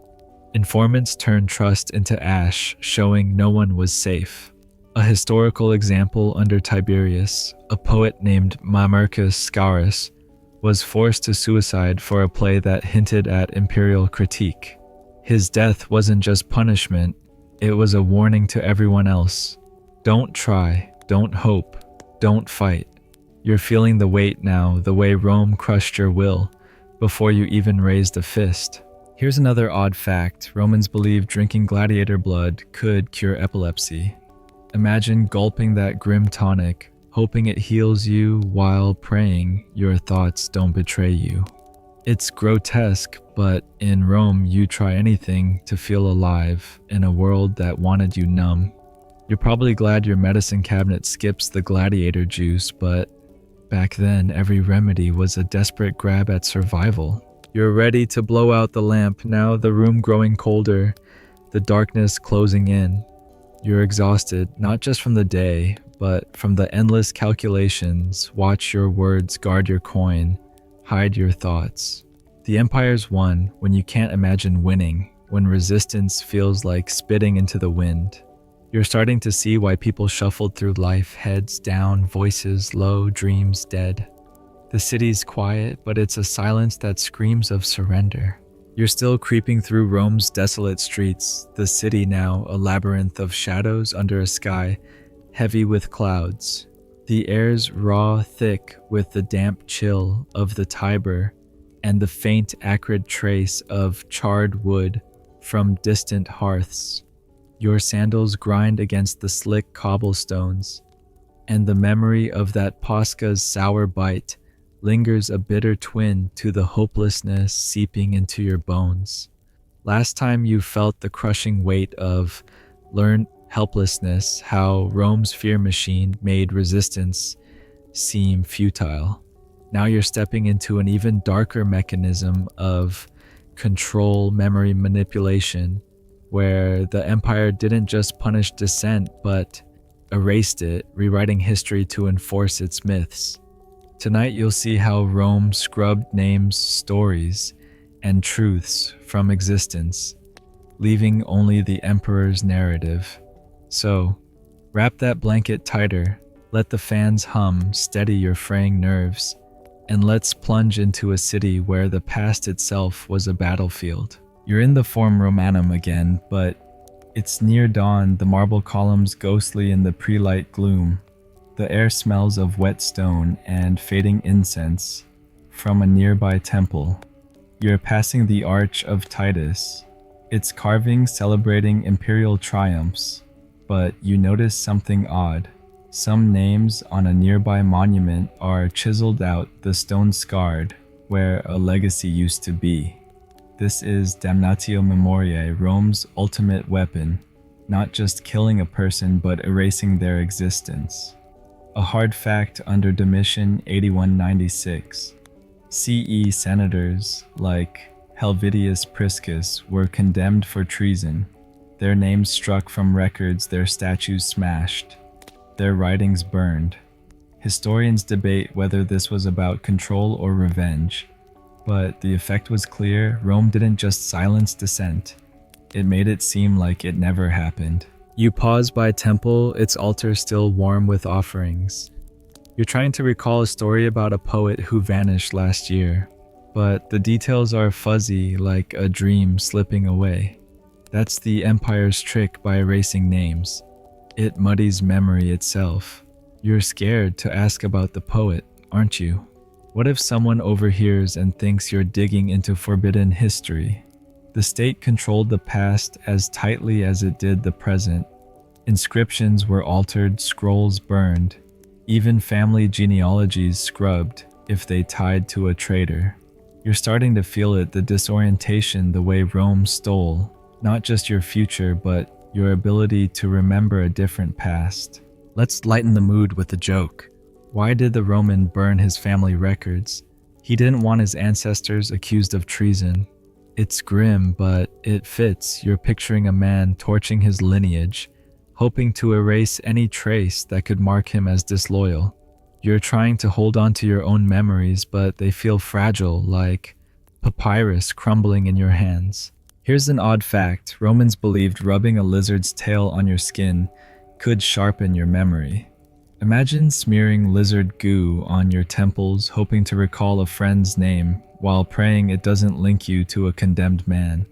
Informants turned trust into ash, showing no one was safe. A historical example under Tiberius, a poet named Mamercus Scaurus was forced to suicide for a play that hinted at imperial critique. His death wasn't just punishment, it was a warning to everyone else. Don't try, don't hope, don't fight. You're feeling the weight now, the way Rome crushed your will, before you even raised a fist. Here's another odd fact. Romans believed drinking gladiator blood could cure epilepsy. Imagine gulping that grim tonic, hoping it heals you while praying your thoughts don't betray you. It's grotesque, but in Rome, you try anything to feel alive in a world that wanted you numb. You're probably glad your medicine cabinet skips the gladiator juice, but back then, every remedy was a desperate grab at survival. You're ready to blow out the lamp, now the room growing colder, the darkness closing in. You're exhausted, not just from the day, but from the endless calculations. Watch your words, guard your coin, hide your thoughts. The empire's won when you can't imagine winning, when resistance feels like spitting into the wind. You're starting to see why people shuffled through life, heads down, voices low, dreams dead. The city's quiet, but it's a silence that screams of surrender. You're still creeping through Rome's desolate streets, the city now a labyrinth of shadows under a sky heavy with clouds. The air's raw, thick with the damp chill of the Tiber and the faint, acrid trace of charred wood from distant hearths. Your sandals grind against the slick cobblestones, and the memory of that Pascha's sour bite lingers a bitter twin to the hopelessness seeping into your bones. Last time you felt the crushing weight of learned helplessness, how Rome's fear machine made resistance seem futile. Now you're stepping into an even darker mechanism of control, memory manipulation, where the empire didn't just punish dissent, but erased it, rewriting history to enforce its myths. Tonight you'll see how Rome scrubbed names, stories, and truths from existence, leaving only the emperor's narrative. So, wrap that blanket tighter, let the fans hum, steady your fraying nerves, and let's plunge into a city where the past itself was a battlefield. You're in the Forum Romanum again, but it's near dawn, the marble columns ghostly in the pre-light gloom. The air smells of wet stone and fading incense from a nearby temple. You're passing the Arch of Titus, its carvings celebrating imperial triumphs, but you notice something odd. Some names on a nearby monument are chiseled out, the stone scarred, where a legacy used to be. This is damnatio memoriae, Rome's ultimate weapon, not just killing a person but erasing their existence. A hard fact under Domitian 8196. CE senators like Helvidius Priscus were condemned for treason, their names struck from records, their statues smashed, their writings burned. Historians debate whether this was about control or revenge, but the effect was clear. Rome didn't just silence dissent, it made it seem like it never happened. You pause by temple, its altar still warm with offerings. You're trying to recall a story about a poet who vanished last year, but the details are fuzzy like a dream slipping away. That's the empire's trick by erasing names. It muddies memory itself. You're scared to ask about the poet, aren't you? What if someone overhears and thinks you're digging into forbidden history? The state controlled the past as tightly as it did the present. Inscriptions were altered, scrolls burned, even family genealogies scrubbed if they tied to a traitor. You're starting to feel it, the disorientation, the way Rome stole, not just your future, but your ability to remember a different past. Let's lighten the mood with a joke. Why did the Roman burn his family records? He didn't want his ancestors accused of treason. It's grim, but it fits. You're picturing a man torching his lineage, hoping to erase any trace that could mark him as disloyal. You're trying to hold on to your own memories, but they feel fragile, like papyrus crumbling in your hands. Here's an odd fact. Romans believed rubbing a lizard's tail on your skin could sharpen your memory. Imagine smearing lizard goo on your temples, hoping to recall a friend's name, while praying it doesn't link you to a condemned man.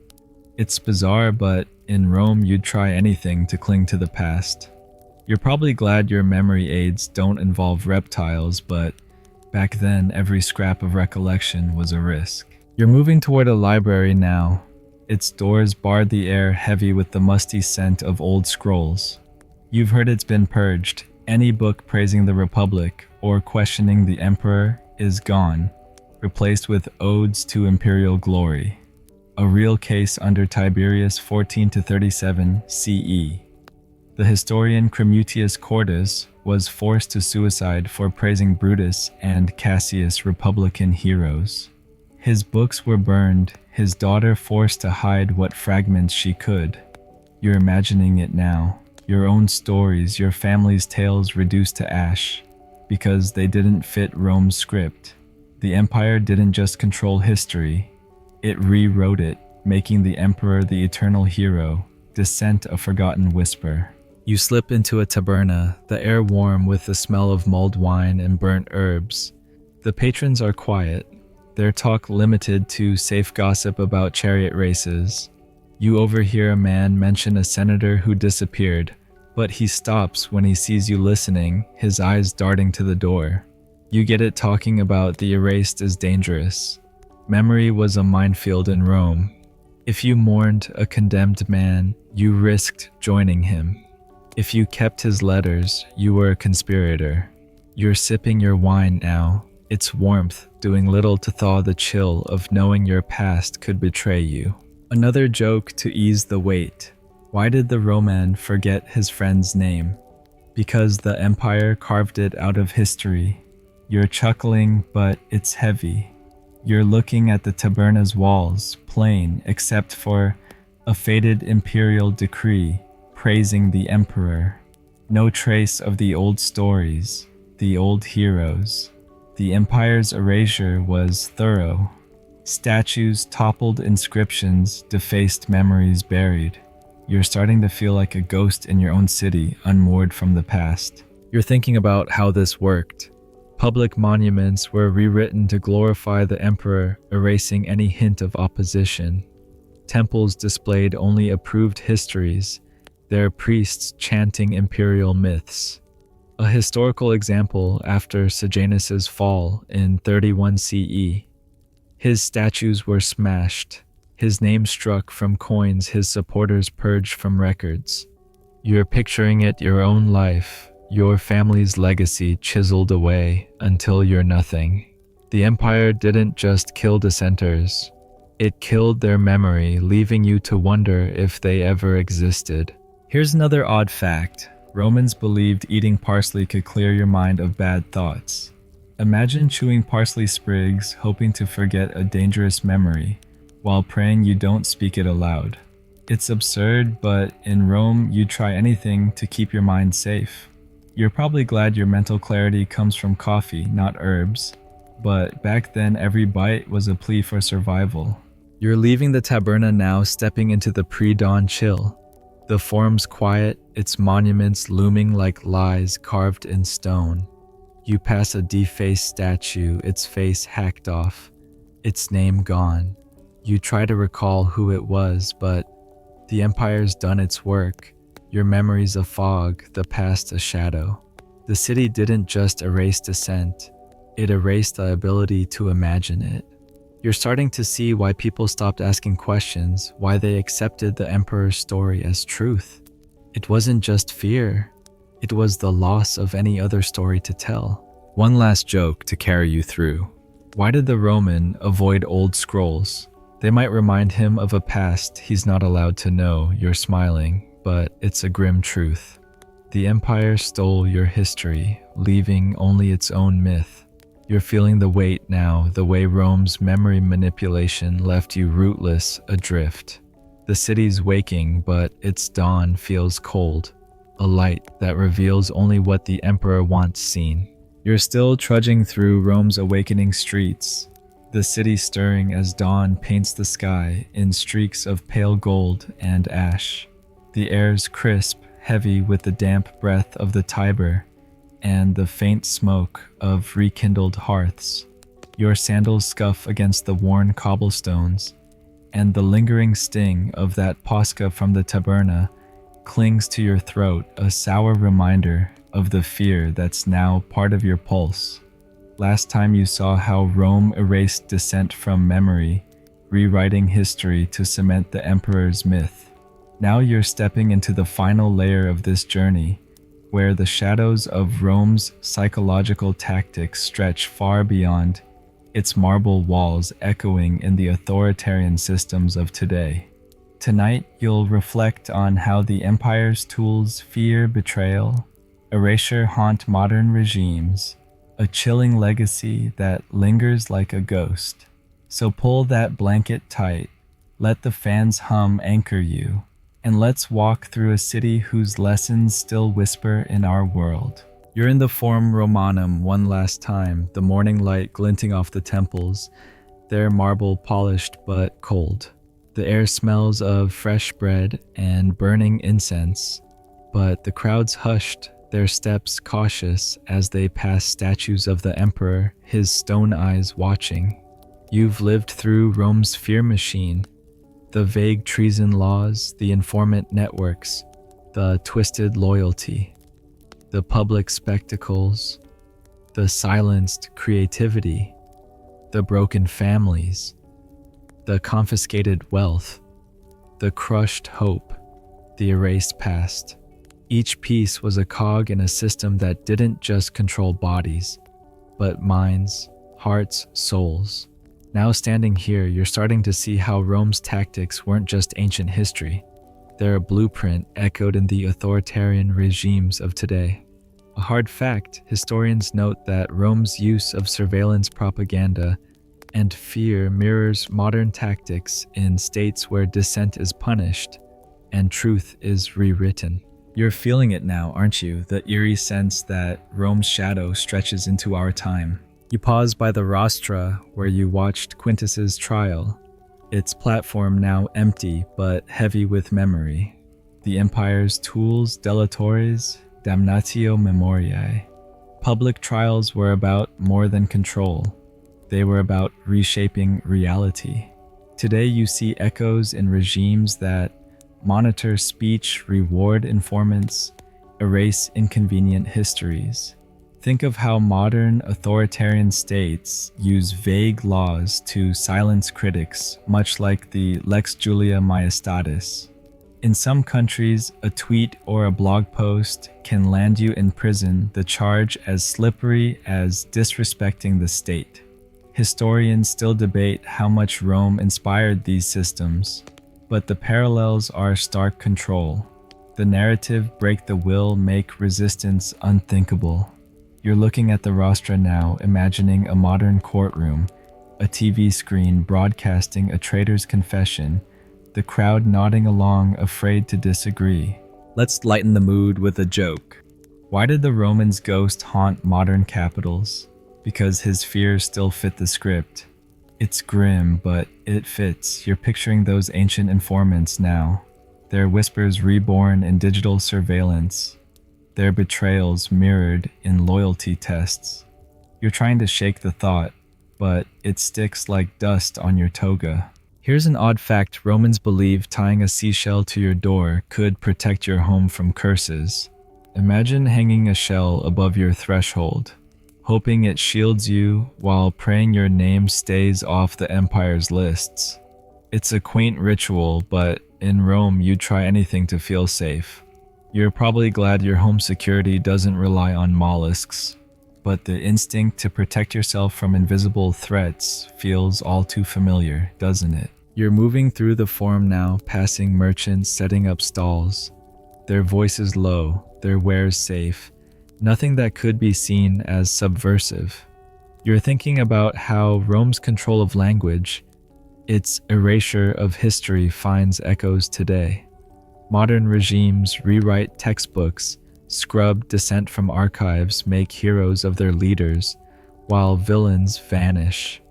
It's bizarre, but in Rome you'd try anything to cling to the past. You're probably glad your memory aids don't involve reptiles, but back then every scrap of recollection was a risk. You're moving toward a library now, Its doors barred the air, heavy with the musty scent of old scrolls. You've heard it's been purged. Any book praising the Republic or questioning the Emperor is gone, replaced with odes to imperial glory. A real case under Tiberius 14 to 37 CE. The historian Cremutius Cordus was forced to suicide for praising Brutus and Cassius, Republican heroes. His books were burned, his daughter forced to hide what fragments she could. You're imagining it now. Your own stories, your family's tales reduced to ash, because they didn't fit Rome's script. The empire didn't just control history, it rewrote it, making the emperor the eternal hero, dissent a forgotten whisper. You slip into a taberna, the air warm with the smell of mulled wine and burnt herbs. The patrons are quiet, their talk limited to safe gossip about chariot races. You overhear a man mention a senator who disappeared, but he stops when he sees you listening, his eyes darting to the door. You get it talking about the erased is dangerous. Memory was a minefield in Rome. If you mourned a condemned man, you risked joining him. If you kept his letters, you were a conspirator. You're sipping your wine now, its warmth doing little to thaw the chill of knowing your past could betray you. Another joke to ease the weight. Why did the Roman forget his friend's name? Because the empire carved it out of history. You're chuckling, but it's heavy. You're looking at the taberna's walls, plain except for a faded imperial decree praising the emperor. No trace of the old stories, the old heroes. The empire's erasure was thorough. Statues toppled, inscriptions, defaced memories buried. You're starting to feel like a ghost in your own city, unmoored from the past. You're thinking about how this worked. Public monuments were rewritten to glorify the emperor, erasing any hint of opposition. Temples displayed only approved histories, their priests chanting imperial myths. A historical example after Sejanus's fall in 31 CE. His statues were smashed, his name struck from coins, his supporters purged from records. You're picturing it your own life, your family's legacy chiseled away until you're nothing. The empire didn't just kill dissenters, it killed their memory, leaving you to wonder if they ever existed. Here's another odd fact. Romans believed eating parsley could clear your mind of bad thoughts. Imagine chewing parsley sprigs, hoping to forget a dangerous memory, while praying you don't speak it aloud. It's absurd, but in Rome, you'd try anything to keep your mind safe. You're probably glad your mental clarity comes from coffee, not herbs. But back then, every bite was a plea for survival. You're leaving the taberna now, stepping into the pre-dawn chill. The forum's quiet, its monuments looming like lies carved in stone. You pass a defaced statue, its face hacked off, its name gone. You try to recall who it was, but the empire's done its work. Your memory's a fog, the past a shadow. The city didn't just erase dissent, it erased the ability to imagine it. You're starting to see why people stopped asking questions, why they accepted the emperor's story as truth. It wasn't just fear. It was the loss of any other story to tell. One last joke to carry you through. Why did the Roman avoid old scrolls? They might remind him of a past he's not allowed to know. You're smiling, but it's a grim truth. The empire stole your history, leaving only its own myth. You're feeling the weight now, the way Rome's memory manipulation left you rootless, adrift. The city's waking, but its dawn feels cold. A light that reveals only what the emperor wants seen. You're still trudging through Rome's awakening streets, the city stirring as dawn paints the sky in streaks of pale gold and ash. The air's crisp, heavy with the damp breath of the Tiber and the faint smoke of rekindled hearths. Your sandals scuff against the worn cobblestones, and the lingering sting of that posca from the taberna clings to your throat, a sour reminder of the fear that's now part of your pulse. Last time you saw how Rome erased dissent from memory, rewriting history to cement the emperor's myth. Now you're stepping into the final layer of this journey, where the shadows of Rome's psychological tactics stretch far beyond its marble walls, echoing in the authoritarian systems of today. Tonight, you'll reflect on how the empire's tools, fear, betrayal, erasure haunt modern regimes, a chilling legacy that lingers like a ghost. So pull that blanket tight, let the fans hum anchor you, and let's walk through a city whose lessons still whisper in our world. You're in the Forum Romanum one last time, the morning light glinting off the temples, their marble polished but cold. The air smells of fresh bread and burning incense, but the crowd's hushed, their steps cautious as they pass statues of the emperor, his stone eyes watching. You've lived through Rome's fear machine, the vague treason laws, the informant networks, the twisted loyalty, the public spectacles, the silenced creativity, the broken families, the confiscated wealth, the crushed hope, the erased past. Each piece was a cog in a system that didn't just control bodies, but minds, hearts, souls. Now standing here, you're starting to see how Rome's tactics weren't just ancient history. They're a blueprint echoed in the authoritarian regimes of today. A hard fact, historians note that Rome's use of surveillance propaganda and fear mirrors modern tactics in states where dissent is punished and truth is rewritten. You're feeling it now, aren't you? The eerie sense that Rome's shadow stretches into our time. You pause by the rostra where you watched Quintus's trial, its platform now empty but heavy with memory. The empire's tools, delatores, damnatio memoriae. Public trials were about more than control. They were about reshaping reality. Today you see echoes in regimes that monitor speech, reward informants, erase inconvenient histories. Think of how modern authoritarian states use vague laws to silence critics, much like the Lex Julia Majestatis. In some countries, a tweet or a blog post can land you in prison, the charge as slippery as disrespecting the state. Historians still debate how much Rome inspired these systems, but the parallels are stark control. The narrative break the will, make resistance unthinkable. You're looking at the rostra now, imagining a modern courtroom, a TV screen broadcasting a traitor's confession, the crowd nodding along, afraid to disagree. Let's lighten the mood with a joke. Why did the Romans' ghost haunt modern capitals? Because his fears still fit the script. It's grim, but it fits. You're picturing those ancient informants now, their whispers reborn in digital surveillance, their betrayals mirrored in loyalty tests. You're trying to shake the thought, but it sticks like dust on your toga. Here's an odd fact: Romans believed tying a seashell to your door could protect your home from curses. Imagine hanging a shell above your threshold, hoping it shields you while praying your name stays off the empire's lists. It's a quaint ritual, but in Rome you'd try anything to feel safe. You're probably glad your home security doesn't rely on mollusks, but the instinct to protect yourself from invisible threats feels all too familiar, doesn't it? You're moving through the forum now, passing merchants setting up stalls. Their voices low, their wares safe, nothing that could be seen as subversive. You're thinking about how Rome's control of language, its erasure of history, finds echoes today. Modern regimes rewrite textbooks, scrub dissent from archives, make heroes of their leaders, while villains vanish.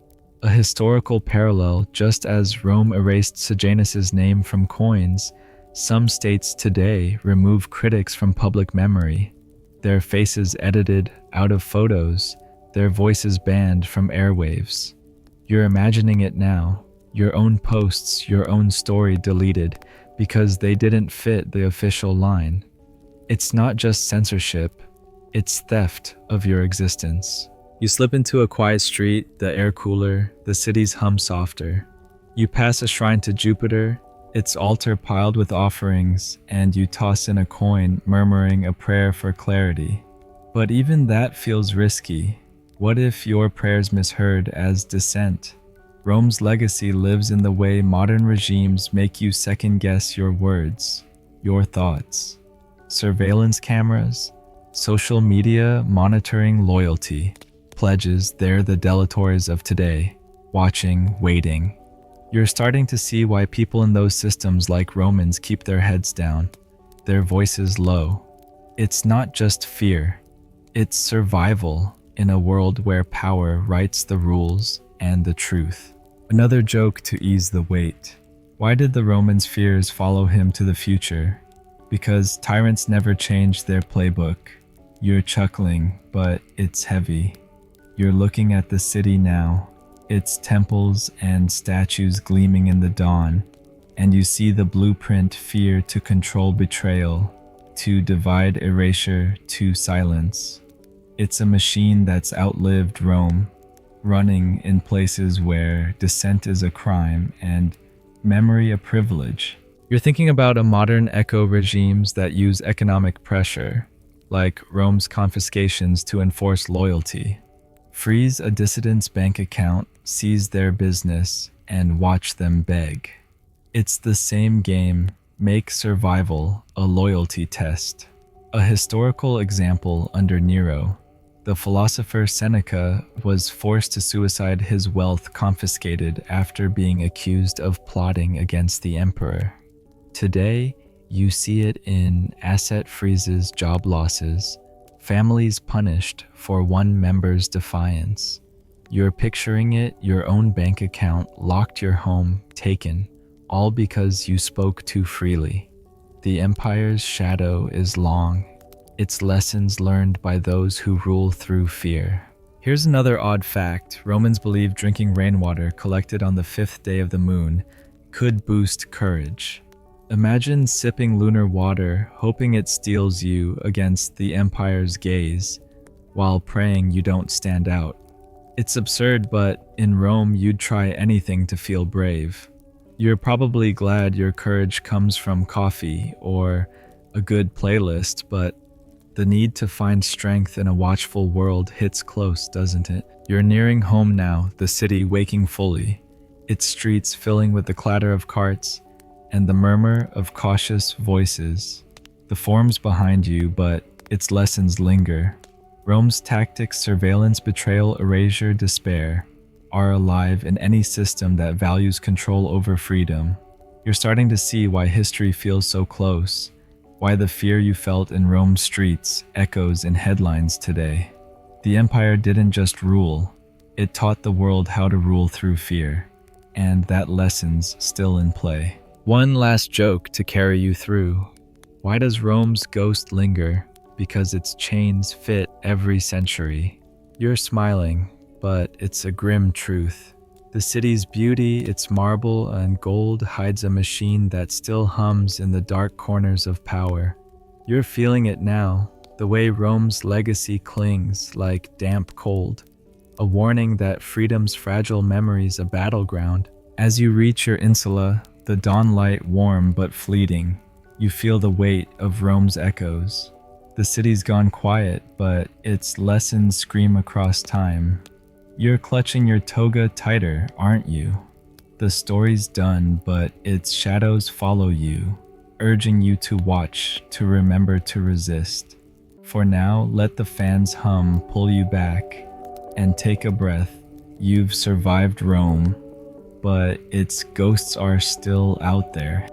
A historical parallel: just as Rome erased Sejanus's name from coins, some states today remove critics from public memory. Their faces edited out of photos, their voices banned from airwaves. You're imagining it now, your own posts, your own story deleted because they didn't fit the official line. It's not just censorship, it's theft of your existence. You slip into a quiet street, the air cooler, the city's hum softer. You pass a shrine to Jupiter, its altar piled with offerings, and you toss in a coin, murmuring a prayer for clarity. But even that feels risky. What if your prayers misheard as dissent? Rome's legacy lives in the way modern regimes make you second-guess your words, your thoughts. Surveillance cameras, social media monitoring loyalty, pledges, they're the delators of today, watching, waiting. You're starting to see why people in those systems like Romans keep their heads down, their voices low. It's not just fear, it's survival in a world where power writes the rules and the truth. Another joke to ease the weight. Why did the Romans' fears follow him to the future? Because tyrants never change their playbook. You're chuckling, but it's heavy. You're looking at the city now, its temples and statues gleaming in the dawn, and you see the blueprint: fear to control betrayal, to divide erasure, to silence. It's a machine that's outlived Rome, running in places where dissent is a crime and memory a privilege. You're thinking about a modern echo regimes that use economic pressure, like Rome's confiscations to enforce loyalty. Freeze a dissident's bank account, seize their business, and watch them beg. It's the same game. Make survival a loyalty test. A historical example under Nero. The philosopher Seneca was forced to suicide, his wealth confiscated after being accused of plotting against the emperor. Today, you see it in asset freezes, job losses, families punished for one member's defiance. You're picturing it, your own bank account locked, your home taken, all because you spoke too freely. The empire's shadow is long. Its lessons learned by those who rule through fear. Here's another odd fact. Romans believed drinking rainwater collected on the 5th day of the moon could boost courage. Imagine sipping lunar water, hoping it steels you against the empire's gaze, while praying you don't stand out. It's absurd, but in Rome you'd try anything to feel brave. You're probably glad your courage comes from coffee or a good playlist, but the need to find strength in a watchful world hits close, doesn't it? You're nearing home now, the city waking fully, its streets filling with the clatter of carts and the murmur of cautious voices. The form's behind you, but its lessons linger. Rome's tactics, surveillance, betrayal, erasure, despair, are alive in any system that values control over freedom. You're starting to see why history feels so close, why the fear you felt in Rome's streets echoes in headlines today. The empire didn't just rule, it taught the world how to rule through fear, and that lesson's still in play. One last joke to carry you through. Why does Rome's ghost linger? Because its chains fit every century. You're smiling, but it's a grim truth. The city's beauty, its marble and gold, hides a machine that still hums in the dark corners of power. You're feeling it now, the way Rome's legacy clings like damp cold, a warning that freedom's fragile memory's a battleground. As you reach your insula, the dawn light warm but fleeting, you feel the weight of Rome's echoes. The city's gone quiet, but its lessons scream across time. You're clutching your toga tighter, aren't you? The story's done, but its shadows follow you, urging you to watch, to remember, to resist. For now, let the fans hum pull you back, and take a breath. You've survived Rome, but its ghosts are still out there.